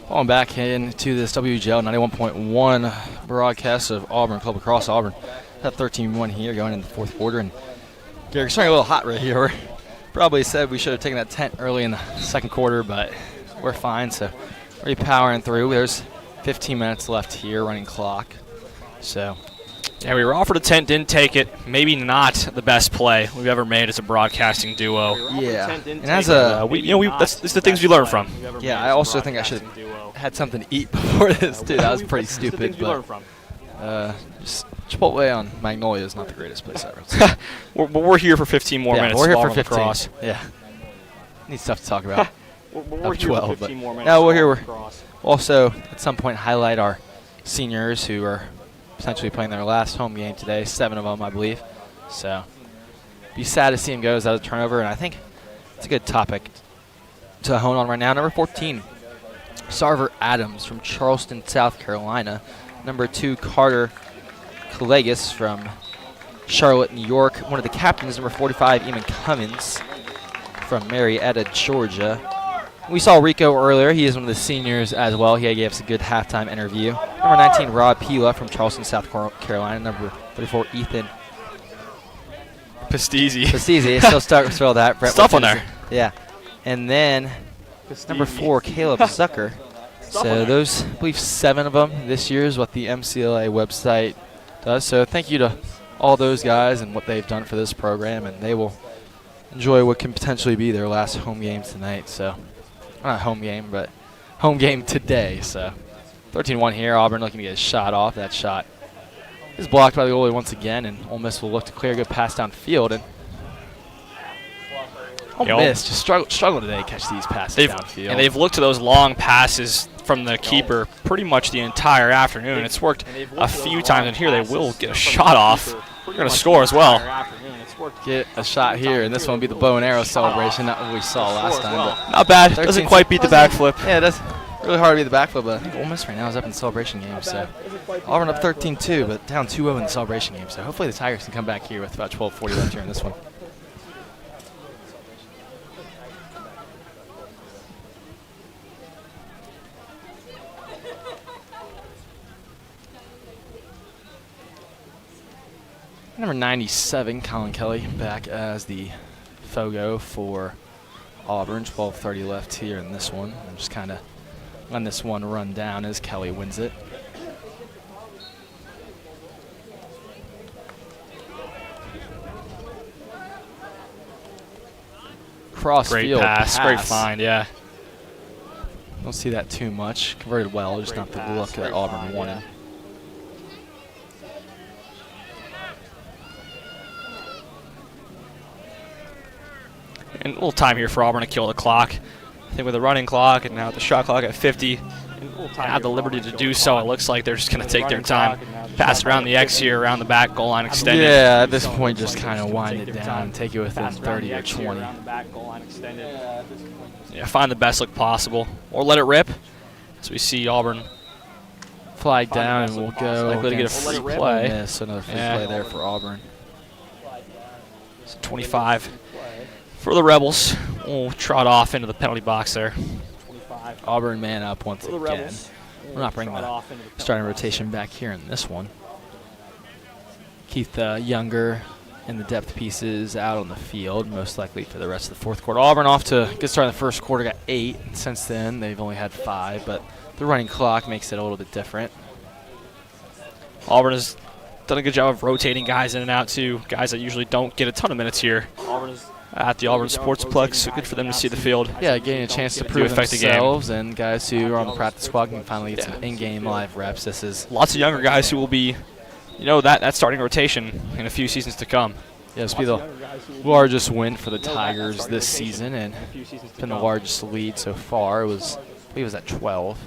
On back into this WGL 91.1 broadcast of Auburn Club Lacrosse Auburn. Got 13-1 here going into the fourth quarter, and Gary's starting a little hot right here. We probably said we should have taken that tent early in the second quarter, but we're fine. So we're powering through. There's 15 minutes left here, running clock. So yeah, we were offered a tent, didn't take it. Maybe not the best play we've ever made as a broadcasting duo. Yeah, and as a that's the things we learn from. Yeah, I also think I should have had something to eat before this too. That was pretty stupid. But just Chipotle on Magnolia is not the greatest place ever. we're here for 15 more minutes. We're here for Auburn 15. Lacrosse. Yeah, need stuff to talk about. We're here 12, for 15 more minutes. No, we're here. Auburn Lacrosse. Also, at some point, highlight our seniors who are potentially playing their last home game today. 7 of them, I believe. So, be sad to see him go as a turnover, and I think it's a good topic to hone on right now. Number 14, Sarver Adams from Charleston, South Carolina. Number 2, Carter Kalegas from Charlotte, New York. One of the captains, number 45, Eamon Cummins from Marietta, Georgia. We saw Rico earlier. He is one of the seniors as well. He gave us a good halftime interview. Number 19, Rob Pila from Charleston, South Carolina. Number 34, Ethan Pastizzi. Still stuck with all that. Brett Stuff on there. Yeah. And then number 4, Caleb Zucker. So those, I believe, 7 of them this year is what the MCLA website does. So thank you to all those guys and what they've done for this program, and they will enjoy what can potentially be their last home game tonight. So not home game, but home game today. So 13-1 here. Auburn looking to get a shot off. That shot is blocked by the goalie once again, and Ole Miss will look to clear a good pass downfield. And Ole Miss just struggle today to catch these passes downfield. And they've looked to those long passes from the keeper pretty much the entire afternoon. It's worked a few times, and here they will get a shot off. They're going to score as well. Get a shot here, and this one will be the bow and arrow celebration, not what we saw last time. But not bad. Doesn't quite beat the backflip. Yeah, that's really hard to beat the backflip, but I think Ole Miss right now is up in the celebration game. So Auburn up 13-2, but down 2-0 in the celebration game. So hopefully the Tigers can come back here with about 12:40 left here in this one. Number 97, Colin Kelly, back as the Fogo for Auburn. 12:30 left here in this one. I'm just kind of letting this one run down as Kelly wins it. Cross-field pass. Great find, yeah. Don't see that too much. Converted well, just not the look that Auburn wanted. And a little time here for Auburn to kill the clock. I think with the running clock and now the shot clock at 50, have the liberty to do so. It looks like they're just going to take their time. Pass around the X here, around the back, goal line extended. Yeah, at this point, just kind of wind it down and take it within 30 or 20. Yeah, find the best look possible, or let it rip. So we see Auburn flag down, and we'll go likely to get a free play. Miss, another free play there for Auburn. So 25 for the Rebels. We'll trot off into the penalty box there. Auburn man up once again. We're not bringing the starting rotation back here in this one. Keith Younger and the depth pieces out on the field, most likely for the rest of the fourth quarter. Auburn off to a good start in the first quarter, got 8. Since then, they've only had 5, but the running clock makes it a little bit different. Auburn has done a good job of rotating guys in and out, too, guys that usually don't get a ton of minutes here at the Auburn Sportsplex, so good for them to see the field. Yeah, getting a chance to prove themselves, and guys who are on the practice squad can finally get some in-game live reps. This is lots of younger guys who will be, that starting rotation in a few seasons to come. Yeah, this will be the largest win for the Tigers this season, and been the largest lead so far. I believe it was at 12.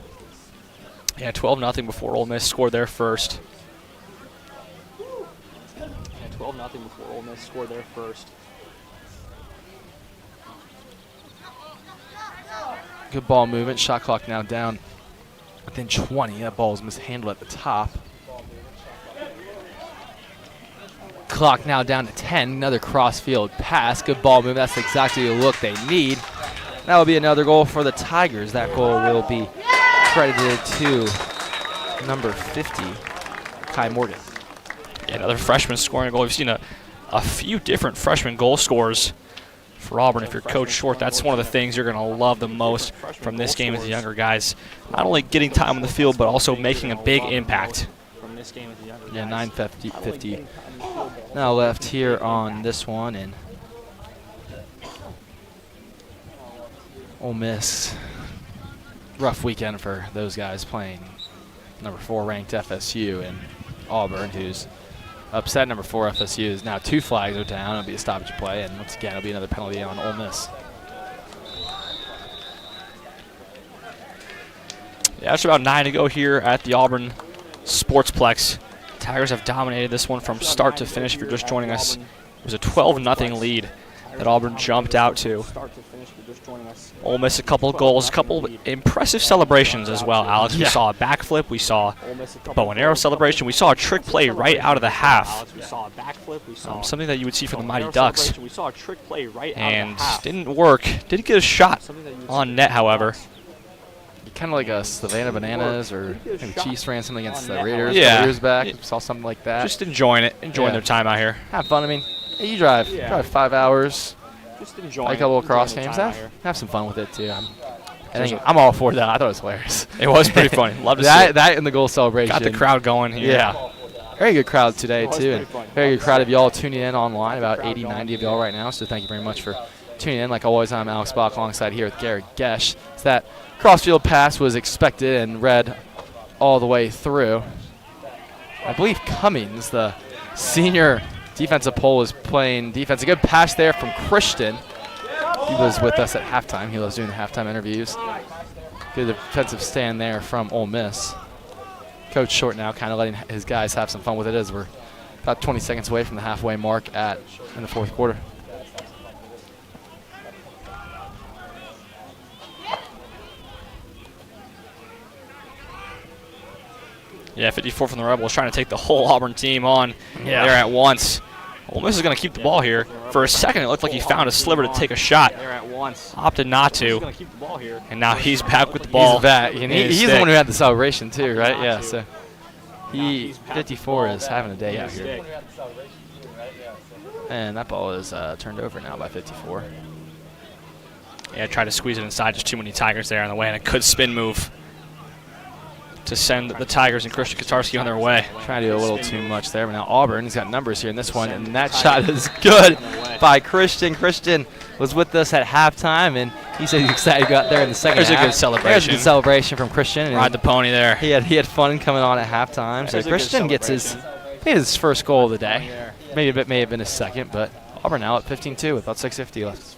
Yeah, 12-0 before Ole Miss scored their first. Good ball movement. Shot clock now down within 20. That ball was mishandled at the top. Clock now down to 10. Another cross-field pass. Good ball movement. That's exactly the look they need. That will be another goal for the Tigers. That goal will be credited to number 50, Kai Morgan. Yeah, another freshman scoring a goal. We've seen a few different freshman goal scorers for Auburn. If you're Coach Short, that's one of the things you're going to love the most from this game as the younger guys. Not only getting time on the field, but also making a big impact. Yeah, 9:50 now left here on this one, and Ole Miss, rough weekend for those guys playing number 4 ranked FSU, and Auburn, who's upset number 4 FSU, is now 2 flags are down. It'll be a stoppage play, and once again, it'll be another penalty on Ole Miss. Yeah, there's about 9 to go here at the Auburn Sportsplex. Tigers have dominated this one from start to finish. If you're just joining us, it was a 12-0 lead that Auburn jumped out to. Ole Miss a couple of goals, a couple of impressive celebrations as well, Alex. We saw a backflip, we saw a bow and arrow celebration, we saw a trick play right out of the half. Something that you would see for the Mighty Ducks. And didn't work. Did get a shot on net, however. Kind of like a Savannah Bananas, or the Chiefs ran something against the Raiders a few years back. Saw something like that. Just enjoying it, enjoying their time out here. Have fun. I mean, hey, you drive 5 hours, play a couple of cross games. Have some fun with it too. I'm all for that. I thought it was hilarious. It was pretty funny. Love to see it. That and the goal celebration. Got the crowd going here. Yeah. Very good crowd today too, and very good crowd of y'all tuning in online. About 80, 90 of y'all right now. So thank you very much for tuning in. Like always, I'm Alex Bach alongside here with Gary Gesh. It's that crossfield pass was expected and read all the way through. I believe Cummings, the senior defensive pole, is playing defense. A good pass there from Christian. He was with us at halftime. He was doing the halftime interviews. Good defensive stand there from Ole Miss. Coach Short now kind of letting his guys have some fun with it as we're about 20 seconds away from the halfway mark in the fourth quarter. Yeah, 54 from the Rebels, trying to take the whole Auburn team on there at once. Ole Miss is going to keep the ball here. For a second, it looked like he found a sliver to take a shot. Opted not to. And now he's back with the ball. He's back. He's the one who had the celebration too, right? Yeah, so 54 is having a day out here. And that ball is turned over now by 54. Yeah, tried to squeeze it inside. Just too many Tigers there on the way, and a good spin move to send the Tigers and Christian Kotarski on their way. Trying to do a little too much there, but now Auburn has got numbers here in this one, and that shot is good by Christian. Christian was with us at halftime, and he said he's excited to go out there in the second half. There's a good celebration. There's a good celebration from Christian. Ride the pony there. He had fun coming on at halftime. So Christian gets his first goal of the day. Maybe it may have been his second, but Auburn now at 15-2 with about 6:50 left.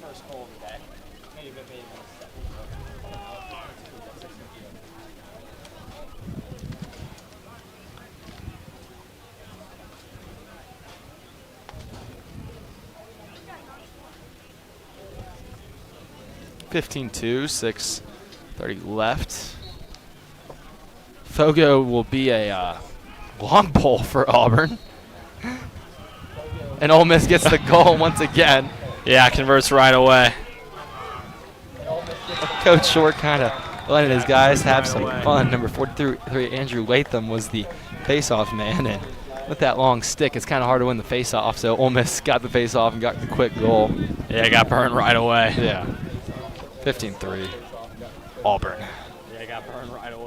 (15-2), 6:30 left. Fogo will be a long pole for Auburn. And Ole Miss gets the goal once again. Yeah, converts right away. Coach Short kind of letting his guys have some fun. Number 43, Andrew Latham, was the face-off man, and with that long stick, it's kind of hard to win the face-off. So Ole Miss got the face-off and got the quick goal. Yeah, got burned right away. Yeah, 15-3, Auburn. Yeah, got burned right away.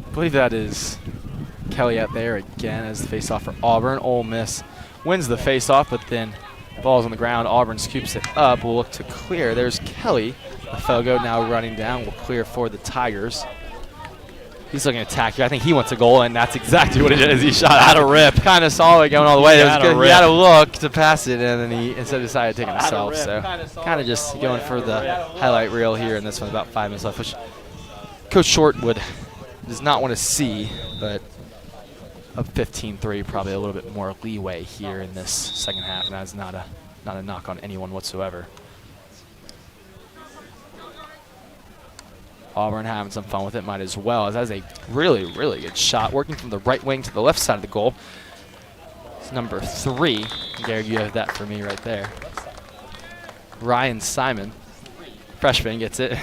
I believe that is Kelly out there again as the face-off for Auburn. Ole Miss wins the face-off, but then ball's on the ground. Auburn scoops it up. We'll look to clear. There's Kelly. Fogo now running down. Will clear for the Tigers. He's looking to attack here. I think he wants a goal, and that's exactly what it is. He shot out a rip. Kind of saw it going all the way. It was good. He had a look to pass it, and then he instead decided to take it himself. So kind of just going for the highlight reel here in this one. About 5 minutes left, which Coach Short does not want to see, but a 15-3, probably a little bit more leeway here in this second half, and that's not a knock on anyone whatsoever. Auburn having some fun with it, might as well, as that's a really, really good shot, working from the right wing to the left side of the goal. It's number 3. Gary, you have that for me right there. Ryan Simon, freshman, gets it.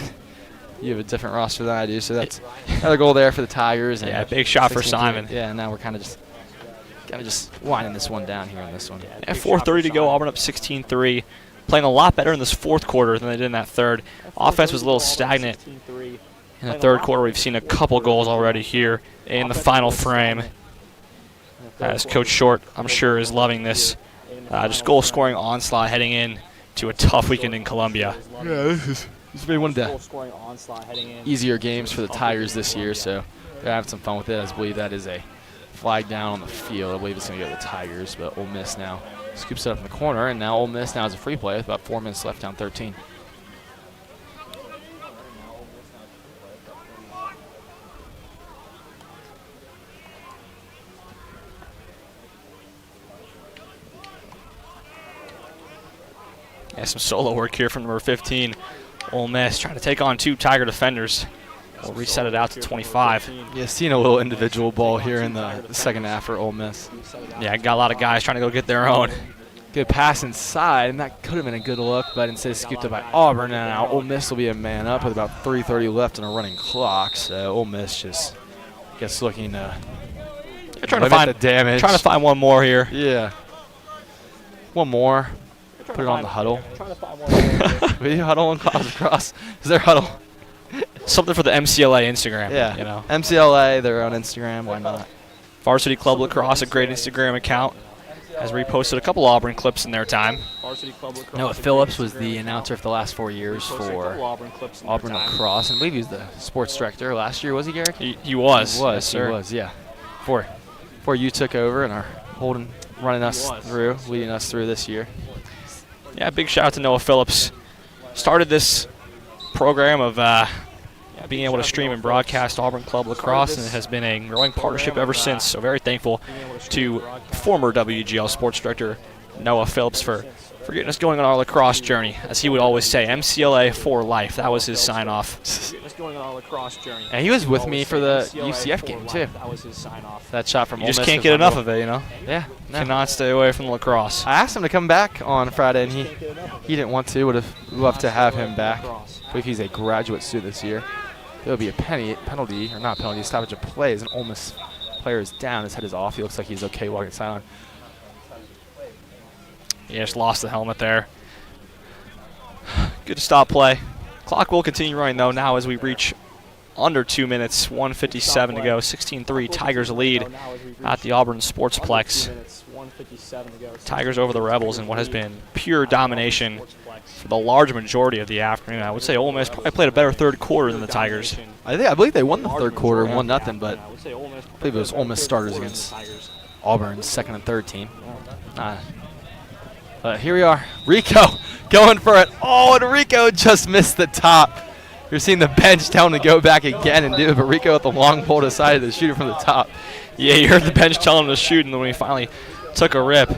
You have a different roster than I do, so that's another goal there for the Tigers. And yeah, big shot for Simon. Yeah, and now we're kind of just winding this one down here in this one. Yeah, 4:30 to go. Auburn up 16-3. Playing a lot better in this fourth quarter than they did in that third. Offense was a little stagnant in the third quarter. We've seen a couple goals already here in the final frame. As Coach Short, I'm sure, is loving this. Just goal-scoring onslaught heading in to a tough weekend in Columbia. Yeah, this has been one of the easier games for the Tigers this year, so they're having some fun with it. I believe that is a flag down on the field. I believe it's going to go to the Tigers, but Ole Miss now scoops it up in the corner, and now Ole Miss now has a free play with about 4 minutes left, down 13. Yeah, some solo work here from number 15, Ole Miss, trying to take on 2 Tiger defenders. We'll reset it out to 25. Yeah, seeing a little individual ball here in the second half for Ole Miss. Yeah, got a lot of guys trying to go get their own. Good pass inside, and that could have been a good look, but instead it's scooped up by Auburn. And now Ole Miss will be a man up with about 3:30 left on a running clock. So Ole Miss just gets looking to trying to find the damage. Trying to find one more here. Yeah. One more. Put it on the huddle. Video huddle and cross. Is there huddle? Something for the MCLA Instagram. Yeah. You know. MCLA, they're on Instagram. Why not? Varsity Club Lacrosse, a great Instagram account, has reposted a couple Auburn clips in their time. Noah Phillips was the announcer for the last 4 years for Auburn Lacrosse, and I believe he was the sports director last year. Was he, Garrick? He was. He was, yes, sir. He was, yeah. Before you took over and are running us through, leading us through this year. Yeah, big shout out to Noah Phillips. Started this program of being able to stream and broadcast Auburn Club Lacrosse, and it has been a growing partnership ever since. So very thankful to former WGL sports director Noah Phillips for getting us going on our lacrosse journey. As he would always say, MCLA for life. That was his sign-off. And he was with me for the UCF game, too. That shot from Ole Miss. You just can't get enough of it, you know? Yeah. No. Cannot stay away from the lacrosse. I asked him to come back on Friday, and he didn't want to. Would have loved to have him back. I believe he's a graduate student this year. There will be a penalty, or not penalty, stoppage of play as an Ole Miss player is down. His head is off. He looks like he's okay walking sideline. He just lost the helmet there. Good to stop play. Clock will continue running, though, now as we reach under 2 minutes, 1:57 to go. 16-3, Tigers lead at the Auburn Sportsplex. Tigers over the Rebels in what has been pure domination for the large majority of the afternoon. I would say Ole Miss probably played a better third quarter than the Tigers. I believe they won the third quarter, 1-0, but I believe it was Ole Miss starters against Auburn's second and third team. But here we are, Rico going for it. Oh, and Rico just missed the top. You're seeing the bench telling him to go back again and do it, but Rico with the long pole decided to shoot it from the top. Yeah, you heard the bench telling him to shoot, and then when he finally took a rip,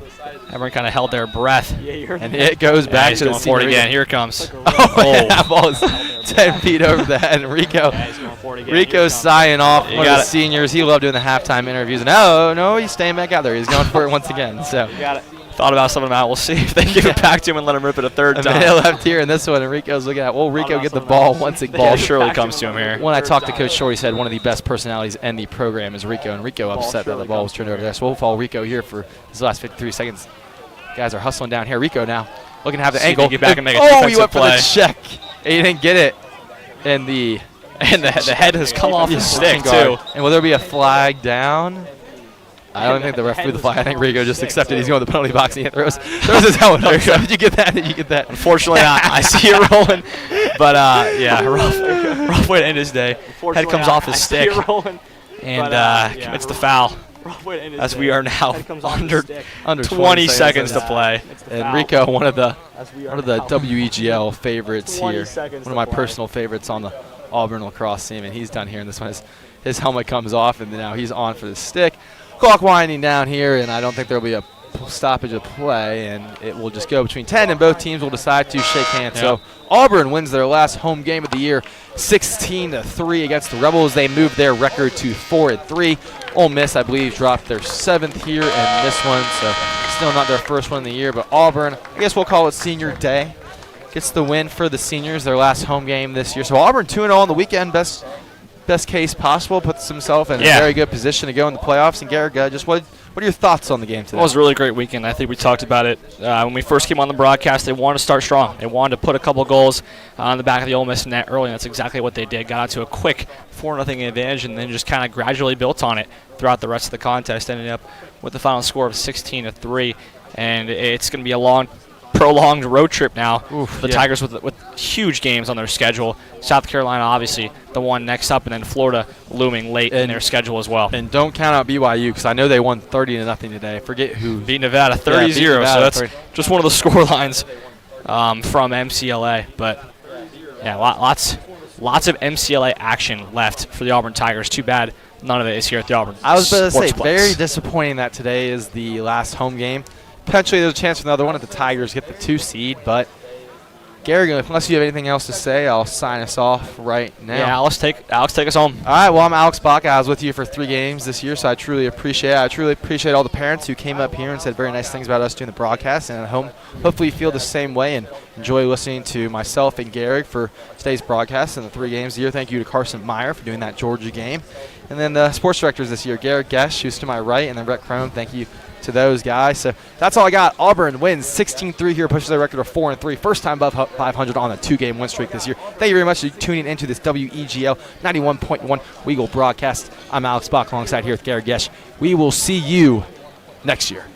everyone kind of held their breath. And it goes back to the going for it again. Here it comes. Oh, that ball is 10 feet over the head, and Rico's sighing off one of the seniors. He loved doing the halftime interviews. No, he's staying back out there. He's going for it once again. So. Thought about something out. We'll see if they give it back to him and let him rip it a third time. A minute left here in this one, and Rico's looking at, will Rico get the ball once again? Ball surely comes to him here. When I talked to Coach Shore, he said one of the best personalities in the program is Rico, and Rico upset that the ball was turned over there. So we'll follow Rico here for his last 53 seconds. Guys are hustling down here. Rico now looking to have the angle. Get back and make a he went for the check. He didn't get it. And the head has come off his stick, too. And will there be a flag down? I don't think the ref threw the flag. I think Rico just accepted he's going to the penalty box and he throws his helmet up. Did you get that? Unfortunately, I see it rolling. But, yeah, rough way to end his day. Head comes off his stick and commits the foul. As we are now under 20 seconds to play. And Rico, one of the WEGL favorites here, one of my personal favorites on the Auburn Lacrosse team, and he's done here in this one. His helmet comes off, and now he's on for the stick. Clock winding down here, and I don't think there will be a stoppage of play, and it will just go between 10, and both teams will decide to shake hands. Yep. So Auburn wins their last home game of the year, 16-3 against the Rebels. They moved their record to 4-3. Ole Miss, I believe, dropped their 7th here in this one, so still not their first one of the year. But Auburn, I guess we'll call it senior day, gets the win for the seniors, their last home game this year. So Auburn 2-0 on the weekend, best case possible, puts himself in a very good position to go in the playoffs. And Garrett, just what are your thoughts on the game today? Well, it was a really great weekend. I think we talked about it when we first came on the broadcast. They wanted to start strong. They wanted to put a couple goals on the back of the Ole Miss net early, and that's exactly what they did. Got out to a quick 4-0 advantage and then just kind of gradually built on it throughout the rest of the contest, ended up with the final score of 16-3. And it's going to be a long, prolonged road trip now. The Tigers with huge games on their schedule. South Carolina, obviously, the one next up, and then Florida looming late in their schedule as well. And don't count out BYU because I know they won 30-0 today. Forget who. Beat Nevada 30-0, so that's just one of the score lines from MCLA. But, yeah, lots of MCLA action left for the Auburn Tigers. Too bad none of it is here at the Auburn I was about to say, Sportsplex. very disappointing that today is the last home game. Potentially there's a chance for another one if the Tigers get the 2 seed, but Gary, unless you have anything else to say, I'll sign us off right now. Yeah, Alex, take us home. All right, well, I'm Alex Bach. I was with you for 3 games this year, so I truly appreciate it. I truly appreciate all the parents who came up here and said very nice things about us doing the broadcast, and at home, hopefully you feel the same way and enjoy listening to myself and Garrick for today's broadcast and the 3 games this year. Thank you to Carson Meyer for doing that Georgia game. And then the sports directors this year, Garrett Gesh, who's to my right, and then Rhett Crone. Thank you to those guys. So that's all I got. Auburn wins 16-3 here, pushes their record of 4-3. First time above 500 on a 2-game win streak this year. Thank you very much for tuning into this WEGL 91.1 WEGL broadcast. I'm Alex Bach alongside here with Garrett Gesh. We will see you next year.